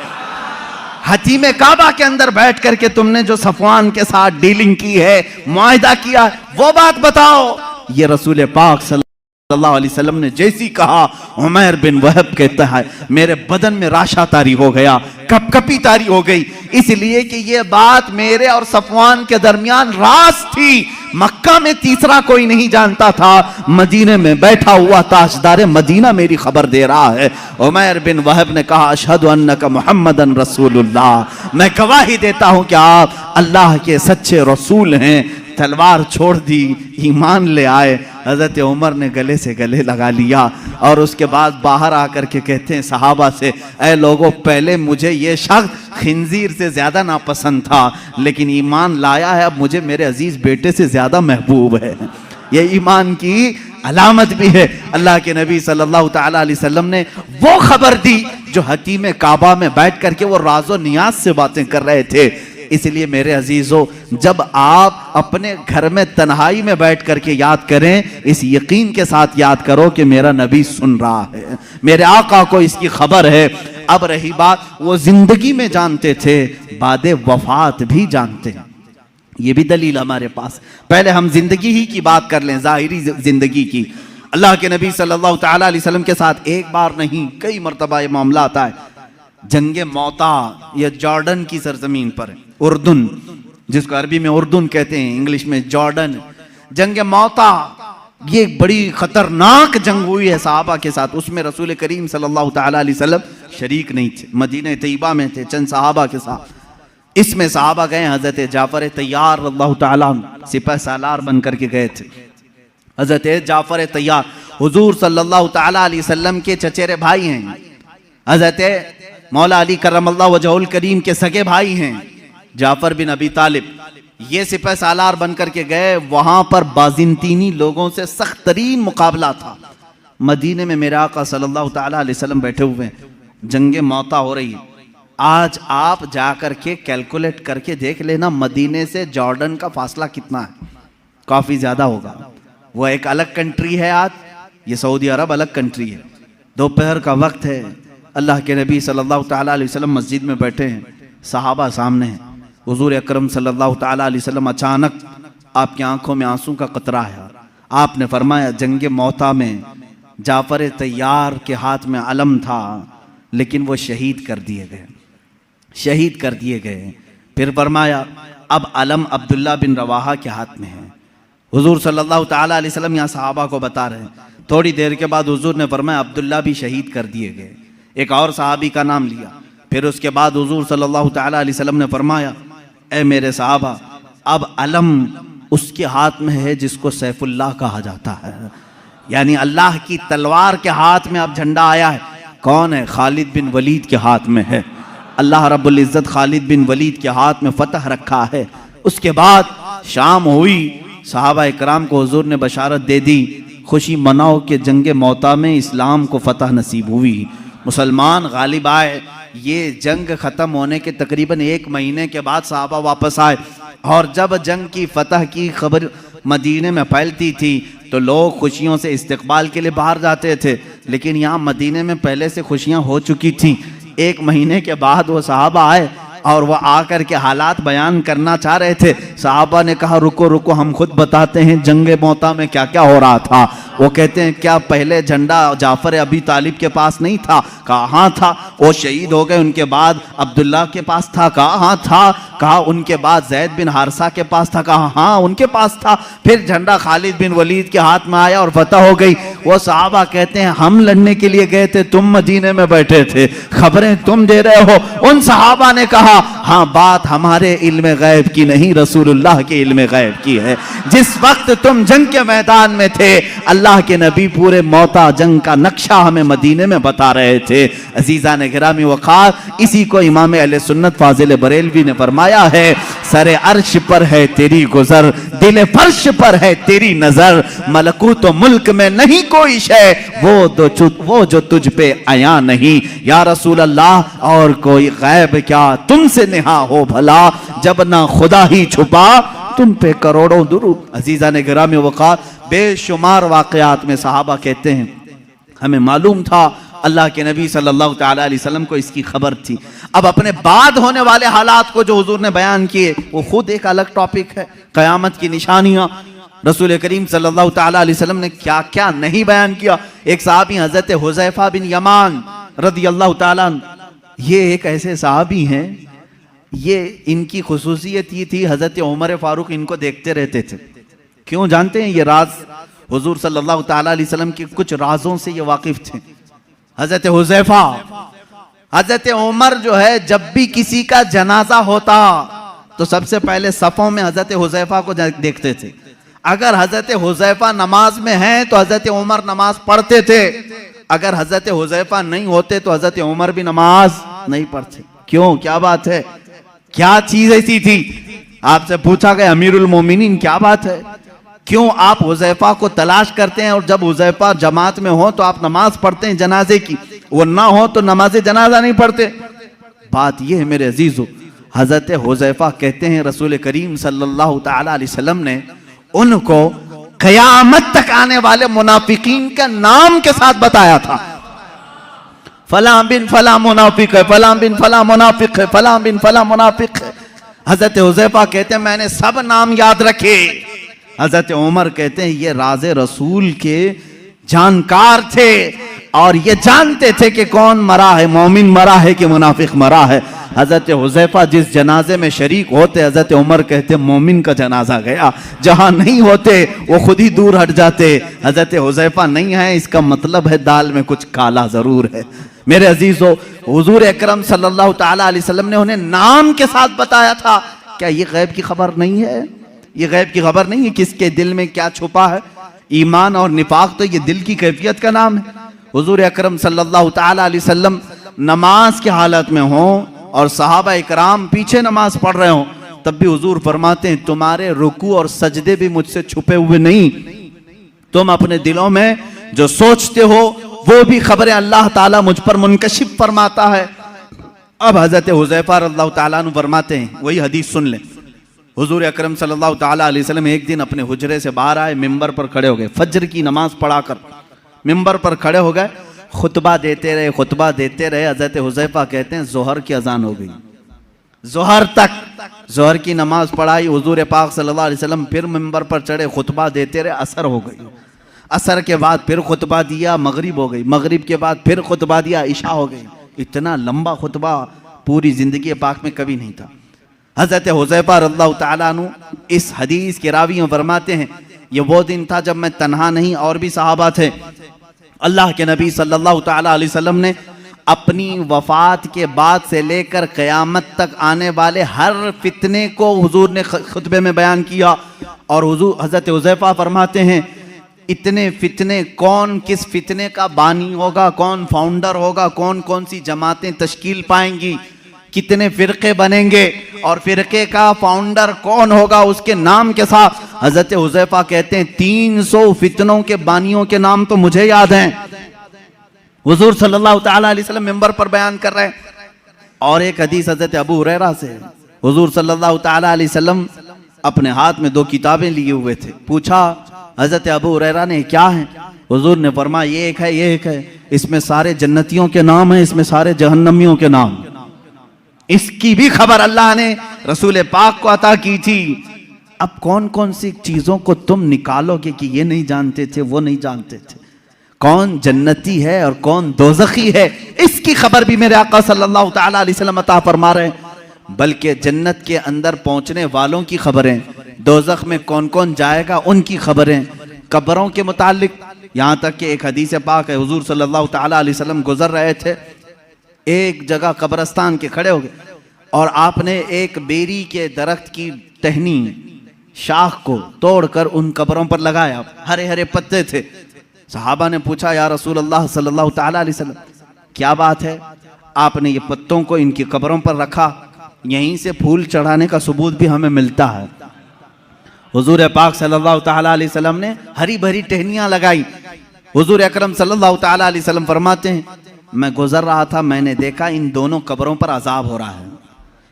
हतीम काबा के अंदर बैठ करके तुमने जो सफवान के साथ डीलिंग की है, मुआहिदा किया, वो बात बताओ। ये रसूल पाक सल्लल्लाहु अलैहि वसल्लम ने जैसी कहा, उमैर बिन वहब कहता है मेरे बदन में राशा तारी हो गया, कपकपी तारी हो गई, इसलिए कि ये बात मेरे और सफवान के दरमियान राज थी। मक्का में तीसरा कोई नहीं जानता था, मदीने में बैठा हुआ ताजदार मदीना मेरी खबर दे रहा है। उमैर बिन वहब ने कहा अशहदु अन्नका मुहम्मदन रसूलुल्लाह, मैं गवाही देता हूं कि आप अल्लाह के सच्चे रसूल हैं। तलवार छोड़ दी, ईमान ले आए। हज़रत उमर ने गले से गले लगा लिया और उसके बाद बाहर आकर के कहते हैं सहाबा से, ऐ लोगों, पहले मुझे ये शख्स खिंजीर से ज़्यादा नापसंद था, लेकिन ईमान लाया है, अब मुझे मेरे अजीज़ बेटे से ज़्यादा महबूब है। ये ईमान की अलामत भी है। अल्लाह के नबी सल्लल्लाहु ताला अलैहि वसल्लम ने वो खबर दी जो हतीम काबा में बैठ करके वो राज़ो नियाज से बातें कर रहे थे। इसलिए मेरे अजीजों, जब आप अपने घर में तन्हाई में बैठ करके याद करें, इस यकीन के साथ याद करो कि मेरा नबी सुन रहा है, मेरे आका को इसकी खबर है। अब रही बात, वो जिंदगी में जानते थे, बादे वफात भी जानते हैं। ये भी दलील हमारे पास। पहले हम जिंदगी ही की बात कर लें, जाहिरी जिंदगी की। अल्लाह के नबी सल्लल्लाहु ताला अलैहि वसल्लम के साथ एक बार नहीं कई मरतबा ये मामला आता है। जंगे मौता, ये जॉर्डन की सरजमीन पर है, उर्दुन, जिसको अरबी में उर्दुन कहते हैं, इंग्लिश में जॉर्डन। जंगे मौता ये बड़ी खतरनाक जंग हुई है सहाबा के साथ। उसमें रसूल करीम सल्लल्लाहु ताला अलैहि वसल्लम शरीक नहीं थे, मदीने तैयबा में थे चंद सहाबा के साथ। इसमें सहाबा गए, हजरत जाफर तैयार अल्लाह ताला सिपह सालार बन करके गए थे। हजरत जाफर तैयार हुजूर सल्लल्लाहु ताला अलैहि वसल्लम के चचेरे भाई हैं, हजरत मौला अली करमल्लाहु वजहुल करीम के सगे भाई हैं जाफर बिन अबी तालिब। ये सिपह सालार बन करके गए, वहां पर बाजिंतीनी लोगों से सख्त तरीन मुकाबला था। मदीने में मेरे आका सल्लल्लाहु ताला अलैहि वसल्लम बैठे हुए हैं, जंगे मौता हो रही है। आज आप जाकर के कैलकुलेट करके देख लेना, मदीने से जॉर्डन का फासला कितना है, काफी ज्यादा होगा। वो एक अलग कंट्री है, आज ये सऊदी अरब अलग कंट्री है। दोपहर का वक्त है, अल्लाह के नबी सल्लल्लाहु ताला अलैहि वसल्लम मस्जिद में बैठे हैं, सहाबा सामने हैं। हुजूर अकरम सल्लल्लाहु ताला अलैहि वसल्लम अचानक आपकी आंखों में आंसू का कतरा है। आपने फरमाया, जंगे मौता में जाफर तैयार के हाथ में अलम था, लेकिन वो शहीद कर दिए गए, शहीद कर दिए गए। फिर फरमाया, अब अलम अब्दुल्ला बिन रवाहा के हाथ में है। हुजूर सल्लल्लाहु ताला अलैहि वसल्लम यहाँ सहाबा को बता रहे हैं। थोड़ी देर के बाद हुजूर ने फरमाया, अब्दुल्ला भी शहीद कर दिए गए। एक और सहाबी का नाम लिया। फिर उसके बाद हुजूर सल्लल्लाहु ताला अलैहि वसल्लम ने फरमाया, ए मेरे सहाबा, अब अलम उसके हाथ में है जिसको सैफुल्लाह कहा जाता है, यानी अल्लाह की तलवार के हाथ में अब झंडा आया है। कौन है? खालिद बिन वलीद के हाथ में है। अल्लाह रब्बुल इज़्ज़त खालिद बिन वलीद के हाथ में फतह रखा है। उसके बाद शाम हुई, सहाबा इकराम को हुजूर ने बशारत दे दी, खुशी मनाओ कि जंगे मौता में इस्लाम को फतह नसीब हुई, मुसलमान गालिब आए। ये जंग ख़त्म होने के तकरीबन 1 महीने के बाद सहाबा वापस आए, और जब जंग की फतह की खबर मदीने में फैलती थी तो लोग खुशियों से इस्तकबाल के लिए बाहर जाते थे, लेकिन यहाँ मदीने में पहले से खुशियाँ हो चुकी थी। 1 महीने के बाद वो सहाबा आए और वह आकर के हालात बयान करना चाह रहे थे। सहाबा ने कहा, रुको रुको, हम खुद बताते हैं जंगे मौता में क्या क्या हो रहा था। वो कहते हैं, क्या पहले झंडा जाफर अबी तालिब के पास नहीं था? कहा हाँ था। वो शहीद हो गए, उनके बाद अब्दुल्ला के पास था? कहा हाँ था। कहा उनके बाद जैद बिन हारसा के पास था? कहा हाँ उनके पास था। फिर झंडा खालिद बिन वलीद के हाथ में आया और फतह हो गई। वो सहाबा कहते हैं, हम लड़ने के लिए गए थे, तुम मदीने में बैठे थे, खबरें तुम दे रहे हो। उन सहाबा ने कहा, हाँ बात हमारे इल्म गैब की नहीं, रसूलुल्लाह के इल्म गैब की है। जिस वक्त तुम जंग के मैदान में थे, अल्लाह के नबी पूरे मौता जंग का नक्शा हमें मदीने में बता रहे थे। अजीजा ने गिरामी वक़ार, इसी को इमाम अहले सुन्नत फाजिल बरेलवी ने फरमाया है, सरे अर्श पर है तेरी गुजर, दिल फर्श पर है तेरी नजर, मलकूत तो मुल्क में नहीं कोई शय, वो जो तुझ पे आया नहीं। या रसूल अल्लाह, और कोई गैब क्या तुमसे नेहा हो भला, जब ना खुदा ही छुपा तुम पे करोड़ों दुरूद। अजीजा ने गिरामी वक़ार, बेशुमार वाक़यात में सहाबा कहते हैं, हमें मालूम था अल्लाह के नबी सल्लल्लाहु ताला अलैहि वसल्लम को इसकी खबर थी। अब अपने बाद होने वाले हालात को जो हुजूर ने बयान किए, वो खुद एक अलग टॉपिक है। क़यामत की निशानियां, रसूल करीम सल्लल्लाहु ताला अलैहि वसल्लम ने क्या क्या नहीं बयान किया। एक सहाबी हज़रत हुज़ैफ़ा बिन यमान रदियल्लाहु ताला, ये एक ऐसे सहाबी हैं, ये इनकी खुसूसियत ये थी, हज़रत उमर फारूक इनको देखते रहते थे। क्यों जानते हैं? ये राज हुजूर सल्लल्लाहु ताला अलैहि वसल्लम के कुछ राजों से ये वाकिफ थे। हज़रत हुज़ैफ़ा, हज़रत उमर जो है, जब भी किसी का जनाजा होता तो सबसे पहले सफ़ों में हज़रत हुज़ैफ़ा को देखते थे। अगर हज़रत हुज़ैफ़ा नमाज में हैं तो हज़रत उमर नमाज पढ़ते थे, अगर हज़रत हुज़ैफ़ा नहीं होते तो हज़रत उमर भी नमाज नहीं पढ़ते। क्यों, क्या बात है, क्या चीज ऐसी थी? आपसे पूछा गया अमीरुल मोमिनीन क्या बात है, क्यों आप हुज़ैफ़ा को तलाश करते हैं और जब हुज़ैफ़ा जमात में हो तो आप नमाज पढ़ते हैं जनाजे की, वो ना हो तो नमाज जनाजा नहीं पढ़ते? बात ये है मेरे अजीजों, हज़रत हुज़ैफ़ा कहते हैं रसूल करीम सल्लल्लाहु तआला अलैहि वसल्लम ने उनको क़यामत तक आने वाले मुनाफिकीन का नाम के साथ बताया था। फला बिन फला मुनाफिक है, फला बिन फला मुनाफिक है, फला बिन फला मुनाफिक है। हज़रत हुज़ैफ़ा कहते हैं मैंने सब नाम याद रखे। हज़रत उमर कहते हैं ये राज़े रसूल के जानकार थे और ये जानते थे कि कौन मरा है, मोमिन मरा है कि मुनाफिक मरा है। हज़रत हुज़ैफ़ा जिस जनाजे में शरीक होते हज़रत उमर कहते मोमिन का जनाजा गया, जहां नहीं होते वो खुद ही दूर हट जाते। हज़रत हुज़ैफ़ा नहीं है इसका मतलब है दाल में कुछ काला ज़रूर है। मेरे अजीज़ों, हुज़ूर अकरम सल्लल्लाहु तआला अलैहि वसल्लम ने उन्हें नाम के साथ बताया था। क्या ये गैब की खबर नहीं है? ये गैब की खबर नहीं है किसके दिल में क्या छुपा है? ईमान और निफाक तो ये दिल की कैफियत का नाम है। हुज़ूर अकरम सल्लल्लाहु तआला अलैहि वसल्लम नमाज की हालत में हो और सहाबा इकराम पीछे नमाज पढ़ रहे हो, तब भी हुजूर फरमाते हैं तुम्हारे रुकू और सजदे भी मुझसे छुपे हुए नहीं, तुम अपने दिलों में जो सोचते हो वो भी खबरें अल्लाह ताला मुझ पर मुनकशिफ फरमाता है। अब हजरत हुज़ैफ़ा रज़ियल्लाहु ताला अन्हु फरमाते हैं, वही हदीस सुन लें। हुजूर अकरम सल्लल्लाहु ताला अलैहि वसल्लम एक दिन अपने हुजरे से बाहर आए, मिंबर पर खड़े हो गए, फज्र की नमाज पढ़ाकर मिंबर पर खड़े हो गए, खुतबा देते रहे, खुतबा देते रहे। हजरत हुज़ैफ़ा कहते हैं जोहर की अजान हो गई, जोहर तक जोहर की नमाज पढ़ाई। हुजूर पाक सल्लल्लाहु अलैहि वसल्लम फिर मिंबर पर चढ़े, खुतबा देते रहे, असर हो गई, असर के बाद फिर खुतबा दिया, मगरिब हो गई, मगरिब के बाद फिर खुतबा दिया, इशा हो गई। इतना लंबा खुतबा पूरी जिंदगी पाक में कभी नहीं था। हजरत हुज़ैफ़ा रज़ियल्लाहु ताला अन्हु इस हदीस के रावी फरमाते हैं ये वो दिन था जब मैं तन्हा नहीं और भी सहाबा थे। अल्लाह के नबी सल्लल्लाहु ताला अलैहि वसल्लम ने अपनी वफात के बाद से लेकर क़यामत तक आने वाले हर फितने को हुजूर ने खुतबे में बयान किया। और हुजूर हजरत हुज़ैफ़ा फरमाते हैं इतने फितने, कौन किस फितने का बानी होगा, कौन फाउंडर होगा, कौन कौन सी जमातें तश्कील पाएंगी, कितने फिरके बनेंगे और फिरके का फाउंडर कौन होगा, उसके नाम के साथ हजरत हुज़ैफ़ा कहते हैं 300 फितनों के बानियों के नाम तो मुझे याद हैं। हुजूर सल्लल्लाहु ताला अलैहि वसल्लम मिंबर पर बयान कर रहे हैं। और एक हदीस हजरत अबू हुरैरा से, हुजूर सल्लल्लाहु ताला अलैहि वसल्लम अपने हाथ में 2 किताबें लिए हुए थे। पूछा हजरत अबू हुरैरा ने क्या है? हुजूर ने फरमाया ये एक है, ये एक है, इसमें सारे जन्नतियों के नाम है, इसमें सारे जहन्नमियों के नाम। इसकी भी खबर अल्लाह ने रसूल पाक को अता की थी। अब कौन कौन सी चीजों को तुम निकालोगे कि ये नहीं जानते थे, वो नहीं जानते थे, कौन जन्नती है और कौन दोज़खी है, इसकी खबर भी मेरे आका सल्लल्लाहु ताला अलैहि वसल्लम अता फरमा रहे हैं। बल्कि जन्नत के अंदर पहुंचने वालों की खबरें, दोज़ख में कौन कौन जाएगा उनकी खबरें, कब्रों के मुतालिक, यहाँ तक कि एक हदीस पाक है हुजूर सल्लल्लाहु ताला अलैहि वसल्लम गुजर रहे थे, एक जगह कब्रस्तान के खड़े हो गए और आपने एक बेरी के दरख्त की टहनी शाख को तोड़कर उन कब्रों पर लगाया, हरे हरे पत्ते थे। सहाबा ने पूछा या रसूल अल्लाह सल्लल्लाहु ताला अलैहि वसल्लम क्या बात है, आपने ये पत्तों को इनकी कब्रों पर रखा, यहीं से फूल चढ़ाने का सबूत भी हमें मिलता है। हुजूर पाक सल्लल्लाहु ताला अलैहि वसल्लम ने हरी भरी टहनियां लगाई। हुजूर अकरम सल्लल्लाहु ताला अलैहि वसल्लम फरमाते हैं मैं गुजर रहा था, मैंने देखा इन दोनों कब्रों पर अजाब हो रहा है,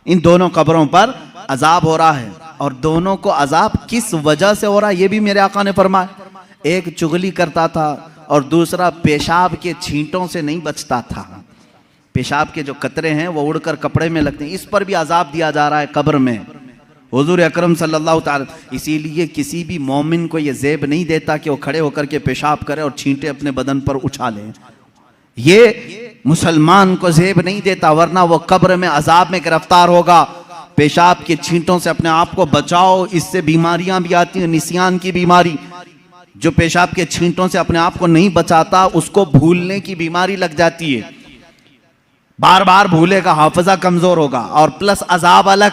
इन दोनों कब्रों पर अजाब हो रहा है। और दोनों को अजाब किस वजह से हो रहा है ये भी मेरे आका ने फरमाया। एक चुगली करता था और दूसरा पेशाब के छींटों से नहीं बचता था, पेशाब के जो कतरे हैं वो उड़कर कपड़े में लगते हैं, इस पर भी अजाब दिया जा रहा है कब्र में। हुजूर अकरम सल्लल्लाहु ताला, इसीलिए किसी भी मोमिन को ये ज़ेब नहीं देता कि वो खड़े होकर के पेशाब करे और छींटे अपने बदन पर उछाले, ये मुसलमान को ज़ेब नहीं देता, वरना वो कब्र में अजाब में गिरफ्तार होगा। पेशाब के छींटों से अपने आप को बचाओ, इससे बीमारियां भी आती हैं, निसियान की बीमारी। जो पेशाब के छींटों से अपने आप को नहीं बचाता उसको भूलने की बीमारी लग जाती है, बार बार भूलेगा, हाफिजा कमजोर होगा और प्लस अजाब अलग।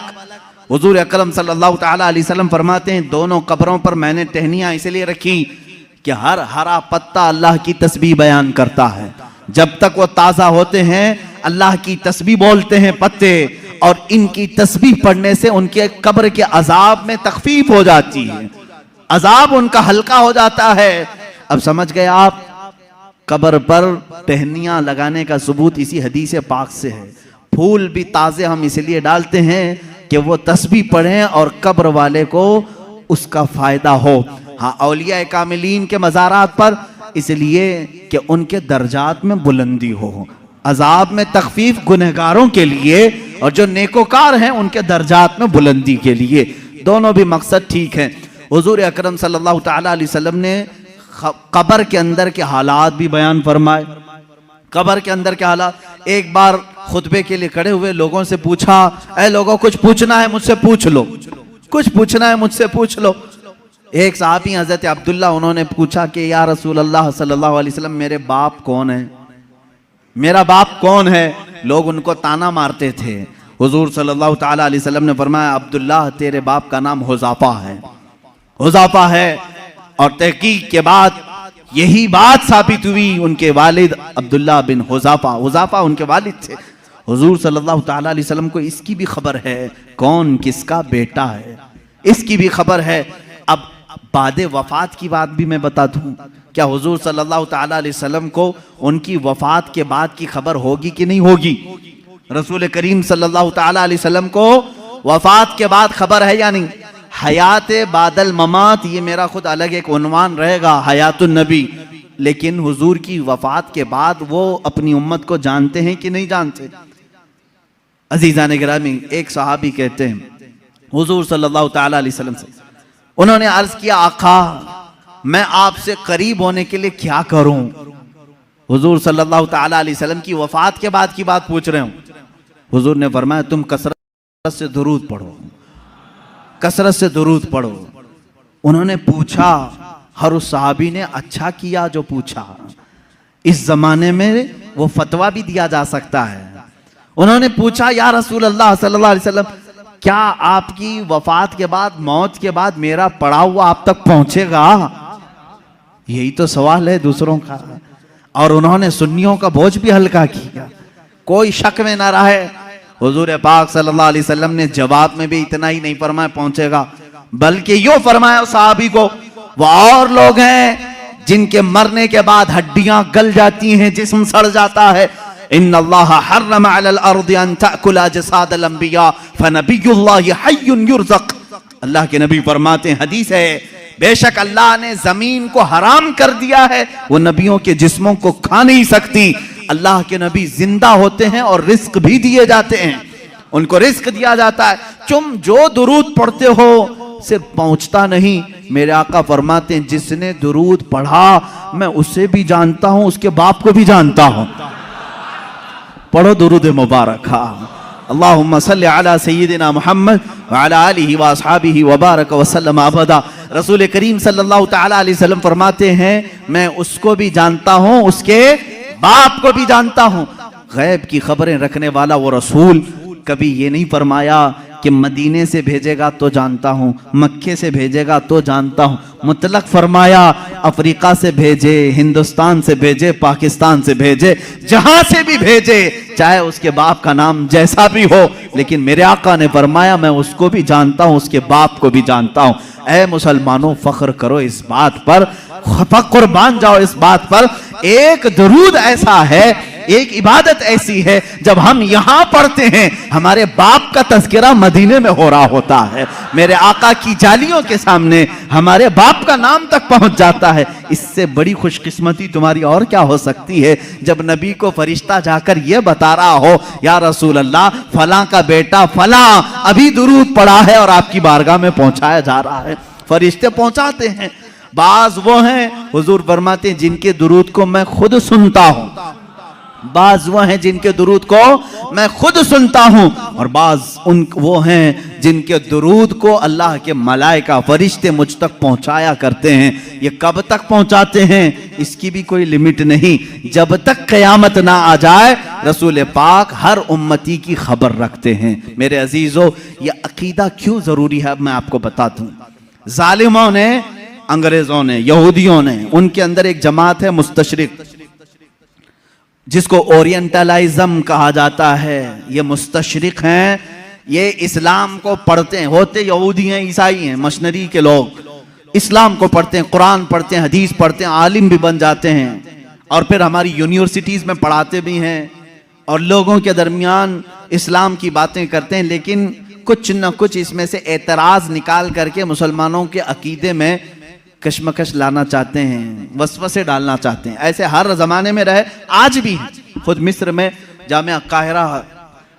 हुजूर अकरम सल्लल्लाहु ताला अलैहि वसल्लम फरमाते हैं, दोनों कब्रों पर मैंने टहनियां इसलिए रखी कि हर हरा पत्ता अल्लाह की तस्बीह बयान करता है। जब तक वो ताज़ा होते हैं अल्लाह की तस्बीह बोलते हैं पत्ते, और इनकी तस्बीह पढ़ने से उनके कब्र के अजाब में तखफीफ हो जाती है, अजाब उनका हल्का हो जाता है। अब समझ गए आप, कब्र पर टहनियां लगाने का सबूत इसी हदीस पाक से है। फूल भी ताज़े हम इसलिए डालते हैं कि वो तस्बीह पढ़ें और कब्र वाले को उसका फायदा हो। हाँ, औलिया कामिलीन के मज़ारात पर इसलिए कि उनके दर्जात में बुलंदी हो, अजाब में तखफीफ गुनहगारों के लिए, और जो नेकोकार हैं उनके दर्जात में बुलंदी के लिए। दोनों भी मकसद ठीक है। हुजूर अकरम सल्लल्लाहु ताला अलैहि वसल्लम ने कब्र के अंदर के हालात भी बयान फरमाए। कब्र के अंदर के हालात, एक बार खुतबे के लिए खड़े हुए लोगों से पूछा, ऐ लोगों कुछ पूछना है मुझसे पूछ लो, कुछ पूछना है मुझसे पूछ लो। एक साहबी हजरत अब्दुल्ला, उन्होंने पूछा कि या रसूल अल्लाह सल्लल्लाहु अलैहि वसल्लम मेरे बाप कौन है, मेरा बाप कौन है। लोग उनको ताना मारते थे। हुजूर सल्लल्लाहु ताला अलैहि वसल्लम ने फरमाया, अब्दुल्ला तेरे बाप का नाम हुज़ाफा है, हुज़ाफा है। और तहकीक के बाद यही बात साबित हुई, उनके वालिद अब्दुल्ला बिन हुज़ाफा, हुज़ाफा उनके वालिद थे। हुजूर सल्लल्लाहु ताला अलैहि वसल्लम को इसकी भी खबर है कौन किसका बेटा है, इसकी भी खबर है। अब बाद वफात की बात भी मैं बता दूं, क्या हुजूर सल्लल्लाहु ताला अलैहि वसल्लम को उनकी वफात के बाद की खबर होगी कि नहीं होगी? रसूल करीम सल्लल्लाहु ताला अलैहि वसल्लम को वफात के बाद खबर है या नहीं? हयात बादल ममात, ये मेरा खुद अलग एक उन्वान रहेगा, हयातुन नबी। लेकिन हुजूर की वफात के बाद वो अपनी उम्मत को जानते हैं कि नहीं जानते? अजीज़ान गिरामी, एक सहाबी कहते हैं हुजूर सल्लल्लाहु ताला अलैहि वसल्लम से, उन्होंने अर्ज किया, आका मैं आपसे करीब होने के लिए क्या करूं? हुजूर सल्लल्लाहु ताला अलैहि वसल्लम की वफात के बाद की बात पूछ रहे हूं। हुजूर ने फरमाया, तुम कसरत से दुरूद पढ़ो, कसरत से दुरूद पढ़ो। उन्होंने पूछा, हर उस सहाबी ने अच्छा किया जो पूछा। इस जमाने में वो फतवा भी दिया जा सकता है। उन्होंने पूछा, या रसूल अल्लाह सल्लल्लाहु अलैहि वसल्लम, क्या आपकी वफात के बाद, मौत के बाद मेरा पड़ा हुआ आप तक पहुंचेगा? यही तो सवाल है दूसरों का। और उन्होंने सुन्नियों का बोझ भी हल्का किया, कोई शक में ना रहे। हुजूर पाक सल्लल्लाहु अलैहि वसल्लम ने जवाब में भी इतना ही नहीं फरमाया पहुंचेगा, बल्कि यूं फरमाया सहाबी को, वो और लोग हैं जिनके मरने के बाद हड्डियां गल जाती हैं, जिस्म सड़ जाता है। इन्नल्लाह हर्रम अलल अर्दि अन तअकुल अजसादल अंबिया फनबियुल्लाहि हय्युन युरज़क़। अल्लाह के नबी फरमाते हैं, हदीस है, बेशक अल्लाह ने जमीन को हराम कर दिया है, वो नबियों के जिस्मों को खा नहीं सकती। अल्लाह के नबी जिंदा होते हैं और रिस्क भी दिए जाते हैं, उनको रिस्क दिया जाता है। तुम जो दुरूद पढ़ते हो सिर्फ पहुंचता नहीं, मेरे आका फरमाते हैं, जिसने दुरूद पढ़ा मैं उसे भी जानता हूं, उसके बाप को भी जानता हूं। पढ़ो दुरूद मुबारक। अल्लाहुम्मा सल्लि अला सय्यिदिना मुहम्मद व अला आलिहि व अस्हाबिहि व बारक व सल्लम अबदा। रसूल करीम सल्लल्लाहु ताला अलैहि वसल्लम फरमाते हैं, मैं उसको भी जानता हूं, उसके बाप को भी जानता हूं। गैब की खबरें रखने वाला वो रसूल कभी ये नहीं फरमाया कि मदीने से भेजेगा तो जानता हूं, मक्के से भेजेगा तो जानता हूं। मुतलक फरमाया, अफ्रीका से भेजे, हिंदुस्तान से भेजे, पाकिस्तान से भेजे, जहां से भी भेजे, चाहे उसके बाप का नाम जैसा भी हो, लेकिन मेरे आका ने फरमाया मैं उसको भी जानता हूं, उसके बाप को भी जानता हूं। ऐ मुसलमानों, फख्र करो इस बात पर, कुर्बान जाओ इस बात पर। एक दुरूद ऐसा है, एक इबादत ऐसी है, जब हम यहां पढ़ते हैं हमारे बाप का तज़किरा मदीने में हो रहा होता है। मेरे आका की जालियों के सामने हमारे बाप का नाम तक पहुंच जाता है। इससे बड़ी खुशकिस्मती तुम्हारी और क्या हो सकती है, जब नबी को फरिश्ता जाकर यह बता रहा हो, या रसूल अल्लाह फलां का बेटा फलां अभी दुरूद पढ़ा है और आपकी बारगाह में पहुंचाया जा रहा है। फरिश्ते पहुंचाते हैं। बाज वो हैं, हुजूर फरमाते हैं, जिनके दुरूद को मैं खुद सुनता हूं, बाज वो हैं जिनके दुरूद को मैं खुद सुनता हूं और बाज वो हैं जिनके दुरूद को अल्लाह के मलाइका फरिश्ते मुझ तक पहुंचाया करते हैं। ये कब तक पहुंचाते हैं इसकी भी कोई लिमिट नहीं, जब तक क़यामत ना आ जाए रसूल पाक हर उम्मती की खबर रखते हैं। मेरे अजीजों, ये अकीदा क्यों जरूरी है अब मैं आपको बता दूं। जालिमों ने, अंग्रेजों ने, यहूदियों ने, उनके अंदर एक जमात है मुस्तशरिक, जिसको ओरिएंटलाइज्म कहा जाता है। ये मुस्तशरिक हैं, ये इस्लाम को पढ़ते हैं, होते यहूदी हैं, ईसाई हैं, मशनरी के लोग इस्लाम को पढ़ते हैं, कुरान पढ़ते हैं, हदीस पढ़ते हैं, आलिम भी बन जाते हैं और फिर हमारी यूनिवर्सिटीज में पढ़ाते भी हैं और लोगों के दरमियान इस्लाम की बातें करते हैं, लेकिन कुछ न कुछ इसमें से एतराज निकाल करके मुसलमानों के अकीदे में कशमकश लाना चाहते हैं, वसवसे डालना चाहते हैं। ऐसे हर जमाने में रहे, आज भी है। खुद मिस्र में जामिया काहिरा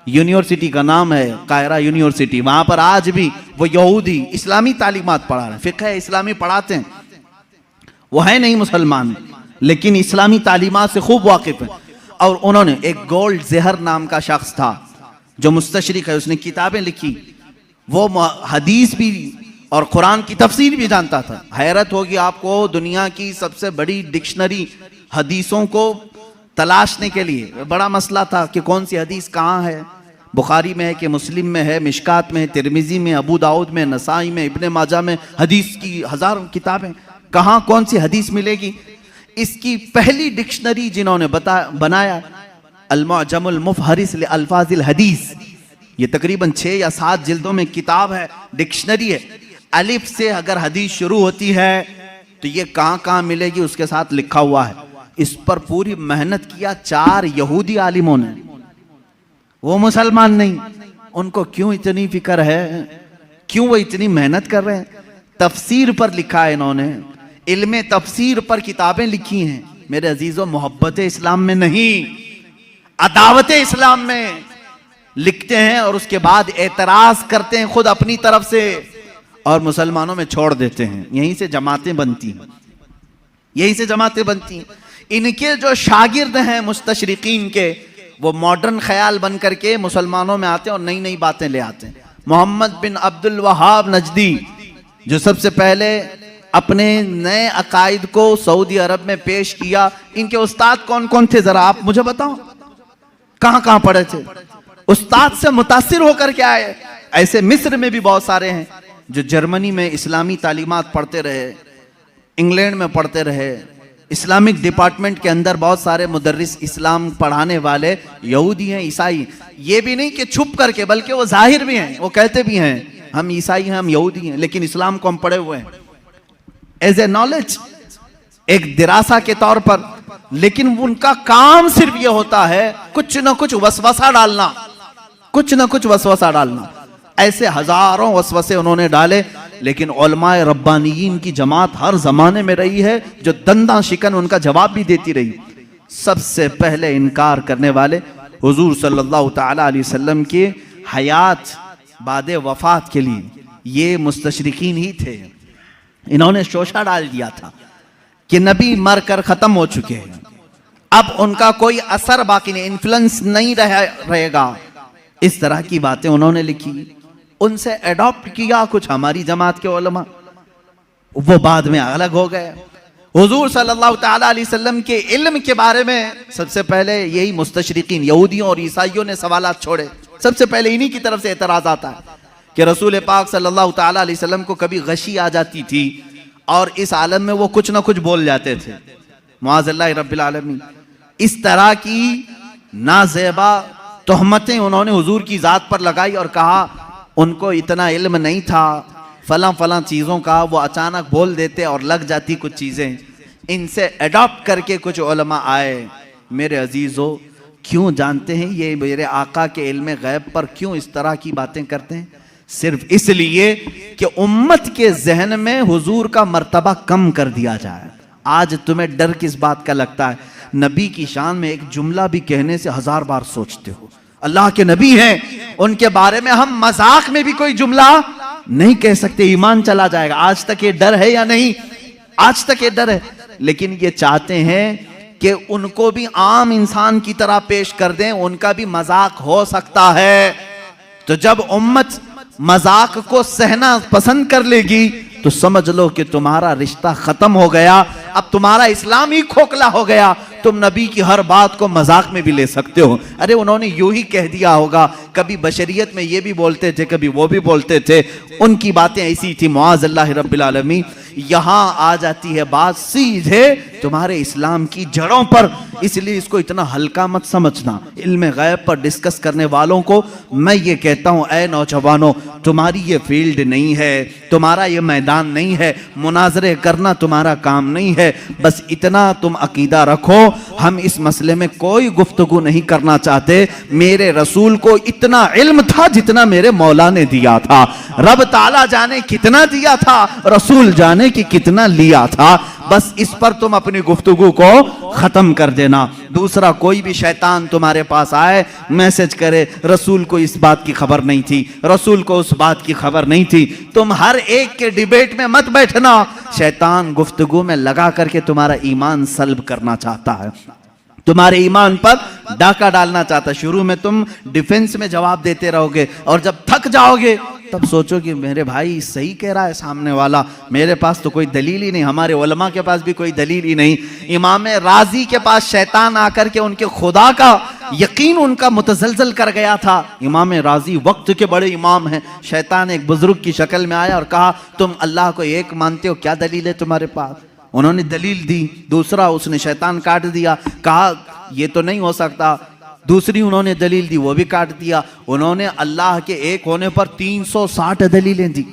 यूनिवर्सिटी का नाम है, काहिरा यूनिवर्सिटी, वहां पर आज भी वो यहूदी इस्लामी तालीमात पढ़ा रहे हैं, फिक़ह इस्लामी पढ़ाते हैं। वो है नहीं मुसलमान, लेकिन इस्लामी तालीमात से खूब वाकिफ है। और उन्होंने, एक गोल्ड ज़हर नाम का शख्स था जो मुस्तशरिक है, उसने किताबें लिखी, वो हदीस भी और कुरान की तफसीर भी जानता था। हैरत होगी आपको, दुनिया की सबसे बड़ी डिक्शनरी हदीसों को तलाशने के लिए बड़ा मसला था कि कौन सी हदीस कहाँ है, बुखारी में है कि मुस्लिम में है, मिशकात में है, तिरमिजी में, अबू दाऊद में, नसाई में, इब्ने माजा में, हदीस की हजारों किताबें, कहाँ कौन सी हदीस मिलेगी। इसकी पहली डिक्शनरी जिन्होंने बनाया, अल-मुअजमुल मुफहरिस लि अल्फाजिल हदीस, ये तकरीबन 6 या 7 जिल्दों में किताब है, डिक्शनरी है। अलिफ से अगर हदीस शुरू होती है तो ये कहाँ कहाँ मिलेगी उसके साथ लिखा हुआ है। इस पर पूरी मेहनत किया 4 यहूदी आलिमों ने, वो मुसलमान नहीं। उनको क्यों इतनी फिक्र है, क्यों वो इतनी मेहनत कर रहे हैं? तफसीर पर लिखा है इन्होंने, इल्मे तफसीर पर किताबें लिखी हैं। मेरे अजीजों, मोहब्बत इस्लाम में नहीं, अदावत इस्लाम में लिखते हैं और उसके बाद एतराज करते हैं खुद अपनी तरफ से और मुसलमानों में छोड़ देते हैं। यहीं से जमातें बनती हैं, यहीं से जमातें बनती हैं। इनके जो शागिर्द हैं मुस्तशरिकीन के, वो मॉडर्न ख्याल बन करके मुसलमानों में आते हैं और नई नई बातें ले आते हैं। मोहम्मद बिन अब्दुल वहाब नजदी, जो सबसे पहले अपने नए अकायद को सऊदी अरब में पेश किया, इनके उस्ताद कौन कौन थे जरा आप मुझे बताओ, कहां कहां पढ़े थे? उस्ताद से मुतासिर होकर के आए। ऐसे मिस्र में भी बहुत सारे हैं जो जर्मनी में इस्लामी तालीमात पढ़ते रहे, इंग्लैंड में पढ़ते रहे, इस्लामिक डिपार्टमेंट के अंदर बहुत सारे मुदर्रिस इस्लाम पढ़ाने वाले यहूदी हैं, ईसाई। ये भी नहीं कि छुप करके, बल्कि वो जाहिर भी हैं, वो कहते भी हैं हम ईसाई हैं, हम यहूदी हैं, लेकिन इस्लाम को हम पढ़े हुए हैं एज ए नॉलेज, एक दिरासा के तौर पर। लेकिन उनका काम सिर्फ ये होता है कुछ ना कुछ वसवसा डालना, कुछ ना कुछ वसवसा डालना। ऐसे हजारों वसवसे उन्होंने डाले, लेकिन उलमाए रब्बानियीन की जमात हर जमाने में रही है जो दंदा शिकन उनका जवाब भी देती रही। सबसे पहले इनकार करने वाले हुजूर सल्लल्लाहु ताला अलैहि वसल्लम के हयात बाद वफात के लिए ये मुस्तशरिकीन ही थे। इन्होंने शोशा डाल दिया था कि नबी मर कर खत्म हो चुके हैं, अब उनका कोई असर बाकी नहीं, इन्फ्लुएंस नहीं रहेगा। इस तरह की बातें उन्होंने लिखी, उनसे एडॉप्ट किया कुछ हमारी जमात के उलमा, वो बाद में अलग हो गए। हुजूर सल्लल्लाहु ताला अलैहि वसल्लम के इल्म के बारे में सबसे पहले यही मुस्तशरिकीन यहूदियों और ईसाइयों ने सवालात छोड़े। सबसे पहले इन्हीं की तरफ से एतराज आता है कि रसूल पाक सल्लल्लाहु ताला अलैहि वसल्लम को कभी गशी आ जाती थी और इस आलम में वो कुछ ना कुछ बोल जाते थे, मुआज़ल्लाह रब्बिल आलमीन। इस तरह की नाज़ेबा तोहमतें उन्होंने हुजूर की ज़ात पर लगाई और कहा उनको इतना इल्म नहीं था फलां फलां चीज़ों का, वो अचानक बोल देते और लग जाती कुछ चीज़ें। इनसे एडॉप्ट करके कुछ उलमा आए। मेरे अजीज़ों, क्यों जानते हैं ये मेरे आका के इल्म गैब पर क्यों इस तरह की बातें करते हैं? सिर्फ इसलिए कि उम्मत के जहन में हुजूर का मर्तबा कम कर दिया जाए। आज तुम्हें डर किस बात का लगता है? नबी की शान में एक जुमला भी कहने से 1000 बार सोचते हो। अल्लाह के नबी हैं, उनके बारे में हम मजाक में भी कोई जुमला नहीं कह सकते, ईमान चला जाएगा। आज तक ये डर है या नहीं? आज तक ये डर है। लेकिन ये चाहते हैं कि उनको भी आम इंसान की तरह पेश कर दें, उनका भी मजाक हो सकता है। तो जब उम्मत मजाक को सहना पसंद कर लेगी तो समझ लो कि तुम्हारा रिश्ता खत्म हो गया, अब तुम्हारा इस्लाम ही खोखला हो गया। तुम नबी की हर बात को मजाक में भी ले सकते हो, अरे उन्होंने यूं ही कह दिया होगा, कभी बशरियत में ये भी बोलते थे, कभी वो भी बोलते थे, उनकी बातें ऐसी थी, मुआज़ अल्लाह रब्बिल आलमीन। यहां आ जाती है बात सीधे तुम्हारे इस्लाम की जड़ों पर, इसलिए इसको इतना हल्का मत समझना। इल्म गैब पर डिस्कस करने वालों को मैं ये कहता हूं, ऐ नौजवानों, तुम्हारी ये फील्ड नहीं है, तुम्हारा ये मैदान नहीं है, मुनाजरे करना तुम्हारा काम नहीं है। बस इतना तुम अकीदा रखो, हम इस मसले में कोई गुफ्तगू नहीं करना चाहते। मेरे रसूल को इतना इल्म था जितना मेरे मौला ने दिया था, रब ताला जाने कितना दिया था, रसूल जाने कि कितना लिया था। बस इस पर तुम अपनी गुफ्तगू को खत्म कर देना। दूसरा, कोई भी शैतान तुम्हारे पास आए, मैसेज करे, रसूल को इस बात की खबर नहीं थी, रसूल को उस बात की खबर नहीं थी, तुम हर एक के डिबेट में मत बैठना। शैतान गुफ्तगू में लगा करके तुम्हारा ईमान सल्ब करना चाहता है, तुम्हारे ईमान पर डाका डालना चाहता है। शुरू में तुम डिफेंस में जवाब देते रहोगे और जब थक जाओगे तब सोचो कि मेरे भाई सही कह रहा है सामने वाला, मेरे पास तो कोई दलील ही नहीं, हमारे उलमा के पास भी कोई दलील ही नहीं। इमाम राजी के पास शैतान आकर के उनके खुदा का यकीन उनका मुतजलजल कर गया था। इमाम राजी वक्त के बड़े इमाम हैं। शैतान एक बुजुर्ग की शक्ल में आया और कहा, तुम अल्लाह को एक मानते हो, क्या दलील है तुम्हारे पास? उन्होंने दलील दी। दूसरा, उसने शैतान काट दिया, कहा ये तो नहीं हो सकता। दूसरी उन्होंने दलील दी, वो भी काट दिया। उन्होंने अल्लाह के एक होने पर 360 दलीलें दी।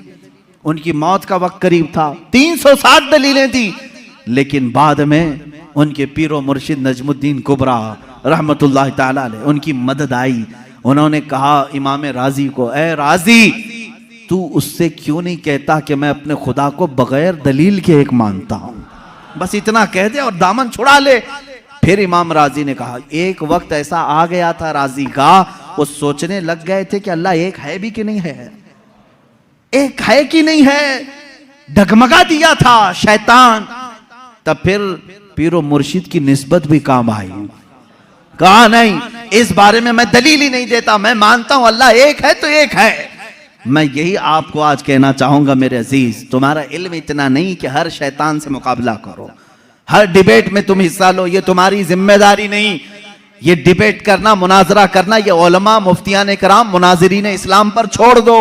उनकी मौत का वक्त करीब था, 360 दलीलें दी। लेकिन बाद में उनके पीरो मुर्शिद नजमुद्दीन कुबरा रहमतुल्लाह ताला अलैह, उनकी मदद आई। उन्होंने कहा इमाम राजी को, ए राजी, तू उससे क्यों नहीं कहता कि मैं अपने खुदा को बगैर दलील के एक मानता हूं? बस इतना कह दे और दामन छुड़ा ले। फिर इमाम राजी ने कहा, एक वक्त ऐसा आ गया था राजी का, वो सोचने लग गए थे कि अल्लाह एक है भी कि नहीं है, एक है कि नहीं है, डगमगा दिया था शैतान। तब फिर पीरो मुर्शिद की निस्बत भी काम आई, कहा नहीं, इस बारे में मैं दलील ही नहीं देता, मैं मानता हूं अल्लाह एक है तो एक है। मैं यही आपको आज कहना चाहूंगा मेरे अजीज, तुम्हारा इल्म इतना नहीं कि हर शैतान से मुकाबला करो, हर डिबेट में तुम हिस्सा लो, ये तुम्हारी जिम्मेदारी नहीं। ये डिबेट करना, मुनाजरा करना, ये उलमा, मुफ्तियान कराम, मुनाजिरीन इस्लाम पर छोड़ दो।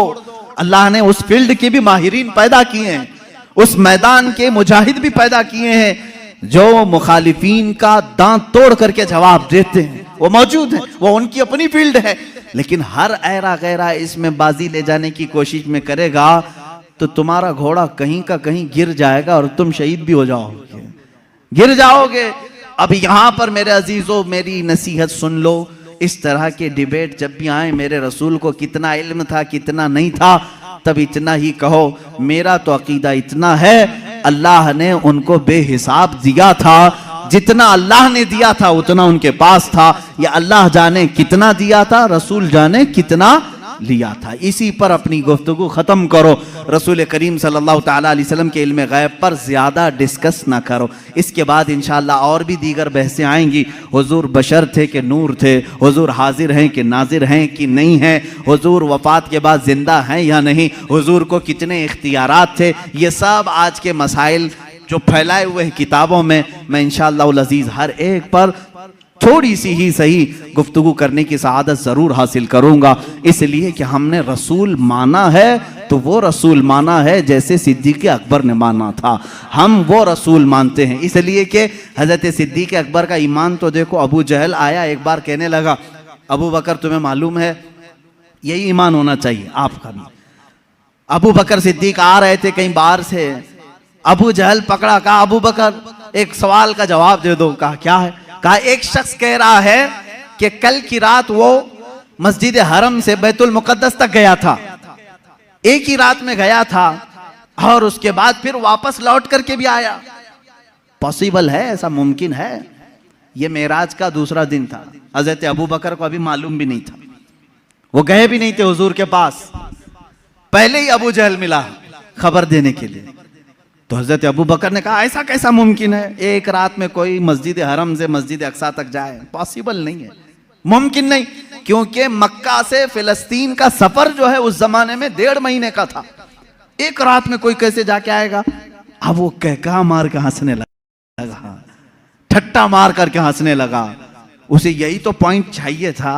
अल्लाह ने उस फील्ड के भी माहिरीन पैदा किए हैं, उस मैदान के मुजाहिद भी पैदा किए हैं जो मुखालिफीन का दांत तोड़ करके जवाब देते हैं, वो मौजूद हैं, वो उनकी अपनी फील्ड है। लेकिन हर ऐरा गैरा इसमें बाजी ले जाने की कोशिश में करेगा तो तुम्हारा घोड़ा कहीं का कहीं गिर जाएगा और तुम शहीद भी हो जाओगे, गिर जाओगे। अब यहां पर मेरे अजीजों, मेरी नसीहत सुन लो, इस तरह के डिबेट जब भी आए, मेरे रसूल को कितना इल्म था कितना नहीं था, तब इतना ही कहो, मेरा तो अकीदा इतना है, अल्लाह ने उनको बेहिसाब दिया था, जितना अल्लाह ने दिया था उतना उनके पास था, या अल्लाह जाने कितना दिया था, रसूल जाने कितना लिया था। इसी पर अपनी गुफ्तगू खत्म करो। रसूल करीम सल्लल्लाहु ताला अलैहि वसल्लम के इल्म गैब पर ज्यादा डिस्कस ना करो। इसके बाद इंशाअल्लाह और भी दीगर बहसें आएंगी। हुजूर बशर थे कि नूर थे, हुजूर हाजिर हैं कि नाजिर हैं कि नहीं हैं, हुजूर वफात के बाद जिंदा हैं या नहीं, हुजूर को कितने इख्तियारात थे, ये सब आज के मसाइल जो फैलाए हुए हैं किताबों में, मैं इंशाअल्लाह उल अजीज हर एक पर थोड़ी सी ही सही गुफ्तगू करने की सआदत जरूर हासिल करूंगा। इसलिए कि हमने रसूल माना है तो वो रसूल माना है जैसे सिद्दीक़ अकबर ने माना था, हम वो रसूल मानते हैं। इसलिए कि हजरत सिद्दीक़ अकबर का ईमान तो देखो, अबू जहल आया एक बार कहने लगा, अबू बकर तुम्हें मालूम है, यही ईमान होना चाहिए आपका भी। अबू बकर सिद्दीक आ रहे थे कहीं बाहर से, अबू जहल पकड़ा, कहा अबू बकर एक सवाल का जवाब दे दो। कहा क्या है? कहा एक शख्स कह रहा है कि कल की रात वो मस्जिद हरम से बैतुल मुकद्दस तक गया था, एक ही रात में गया था और उसके बाद फिर वापस लौट करके भी आया। पॉसिबल है? ऐसा मुमकिन है? ये मेराज का दूसरा दिन था। हजरत अबू बकर को अभी मालूम भी नहीं था, वो गए भी नहीं थे हुजूर के पास, पहले ही अबू जहल मिला खबर देने के लिए। तो हजरत अबू बकर ने कहा ऐसा कैसा मुमकिन है, एक रात में कोई मस्जिद हरम से मस्जिद अक्सा तक जाए, पॉसिबल नहीं है, मुमकिन नहीं। क्योंकि मक्का से फिलिस्तीन का सफर जो है उस जमाने में 1.5 महीने का था, एक रात में कोई कैसे जाके आएगा। अब वो कहका मार के हंसने लगा, ठट्टा मार करके हंसने लगा, उसे यही तो पॉइंट चाहिए था।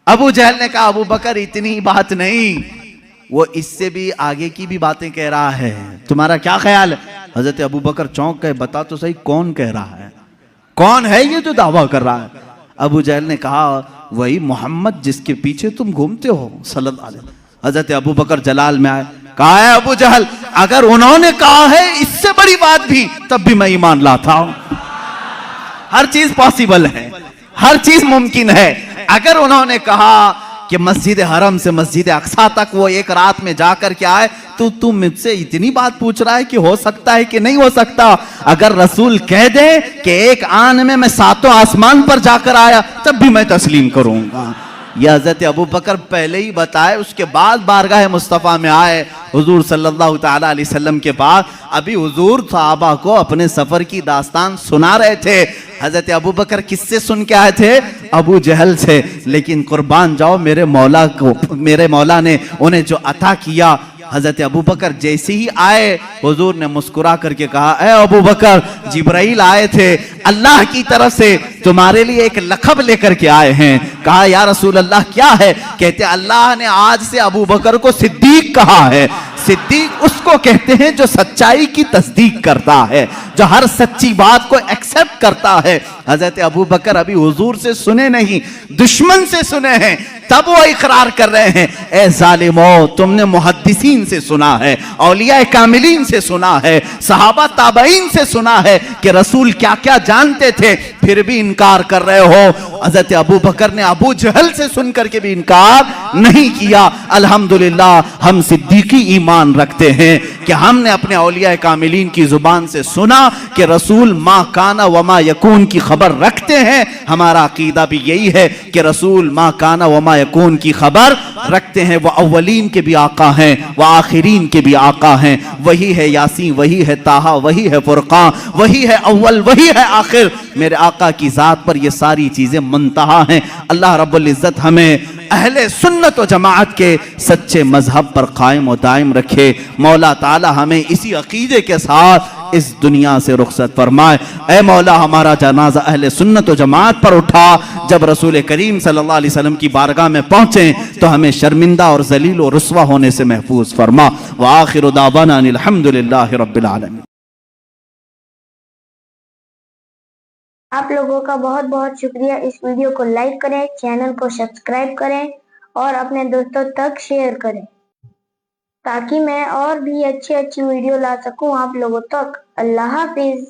अबू जहल ने कहा अबू बकर इतनी ही बात नहीं, वो इससे भी आगे की भी बातें कह रहा है, तुम्हारा क्या ख्याल है। हजरत अबू बकर चौंक गए, बता तो सही कौन कह रहा है, कौन है ये जो दावा कर रहा है। अबू जहल ने कहा वही मोहम्मद जिसके पीछे तुम घूमते हो सल्लल्लाहु अलैहि वसल्लम। हजरत अबू बकर जलाल में आए, कहा है अबू जहल अगर उन्होंने कहा है इससे बड़ी बात भी तब भी मैं ईमान लाता हूं। हर चीज पॉसिबल है, हर चीज मुमकिन है। अगर उन्होंने कहा कि मस्जिद हरम से मस्जिद अक्सा तक वो एक रात में जाकर के आए, तो तू मुझसे इतनी बात पूछ रहा है कि हो सकता है कि नहीं हो सकता। अगर रसूल कह दे कि एक आन में मैं 7 आसमान पर जाकर आया, तब भी मैं तस्लीम करूंगा। यह हजरत अबू बकर पहले ही बताए, उसके बाद बारगाह मुस्तफ़ा में आए हुजूर सल्लल्लाहु ताला अलैहि वसल्लम के बाद। अभी हुजूर सहाबा को अपने सफर की दास्तान सुना रहे थे। हजरत अबू बकर किससे सुन के आए थे? अबू जहल से। लेकिन कुर्बान जाओ मेरे मौला को, मेरे मौला ने उन्हें जो अता किया। हजरत अबू बकर जैसे ही आए, हुजूर ने मुस्कुरा करके कहा, ए अबू बकर, जिब्राइल आए थे अल्लाह की तरफ से, तुम्हारे लिए एक लक़ब लेकर के आए हैं। कहा या रसूल अल्लाह क्या है? कहते अल्लाह ने आज से अबू बकर को सिद्दीक कहा है। सिद्दीक उसको कहते हैं जो सच्चाई की तस्दीक करता है, जो हर सच्ची बात को एक्सेप्ट करता है। हजरत अबू बकर अभी हुजूर से सुने नहीं, दुश्मन से सुने हैं, तब वो इकरार कर रहे हैं, ए जालिमो, तुमने मुहद्दिसीन से सुना है, औलिया कामिलीन से सुना है, सहाबा ताबईन से सुना है कि रसूल क्या क्या जानते थे, फिर भी इनकार कर रहे हो। हजरत अबू बकर ने अबू जहल से सुन करके भी इनकार नहीं किया। अल्हम्दुलिल्लाह हम सिद्दीकी ईमान रखते हैं कि हमने अपने औलिया कामिलीन की जुबान से सुना कि रसूल मा काना व मा यकून की खबर रखते हैं। हमारा अकीदा भी यही है कि रसूल मा काना व मा यकून की खबर रखते हैं। वह अव्वलीन के भी आका हैं, वह आखिरीन के भी आका हैं। वही है यासीन, वही है ताहा, वही है फुरकान, वही है अव्वल, वही है आखिर। मेरे आका की जात पर ये सारी चीजें मुंतहा हैं। अल्लाह रब्बुल इज्जत हमें अहले सुन्नत व जमाअत के सच्चे मजहब पर कायम और दायम रखे। मौला ताला हमें इसी अकीदे के साथ इस दुनिया से रुखसत फरमाए। ऐ मौला हमारा जनाजा अहले सुन्नत व जमाअत पर उठा। जब रसूल करीम सल्लल्लाहु अलैहि वसल्लम की बारगाह में पहुंचे तो हमें शर्मिंदा और जलील और रुस्वा होने से महफूज फरमा। व आखिरु दावाना अनिल हम्दुलिल्लाहि रब्बिल आलमीन। आप लोगों का बहुत बहुत शुक्रिया। इस वीडियो को लाइक करें, चैनल को सब्सक्राइब करें और अपने दोस्तों तक शेयर करें ताकि मैं और भी अच्छी अच्छी वीडियो ला सकूं आप लोगों तक। अल्लाह हाफिज।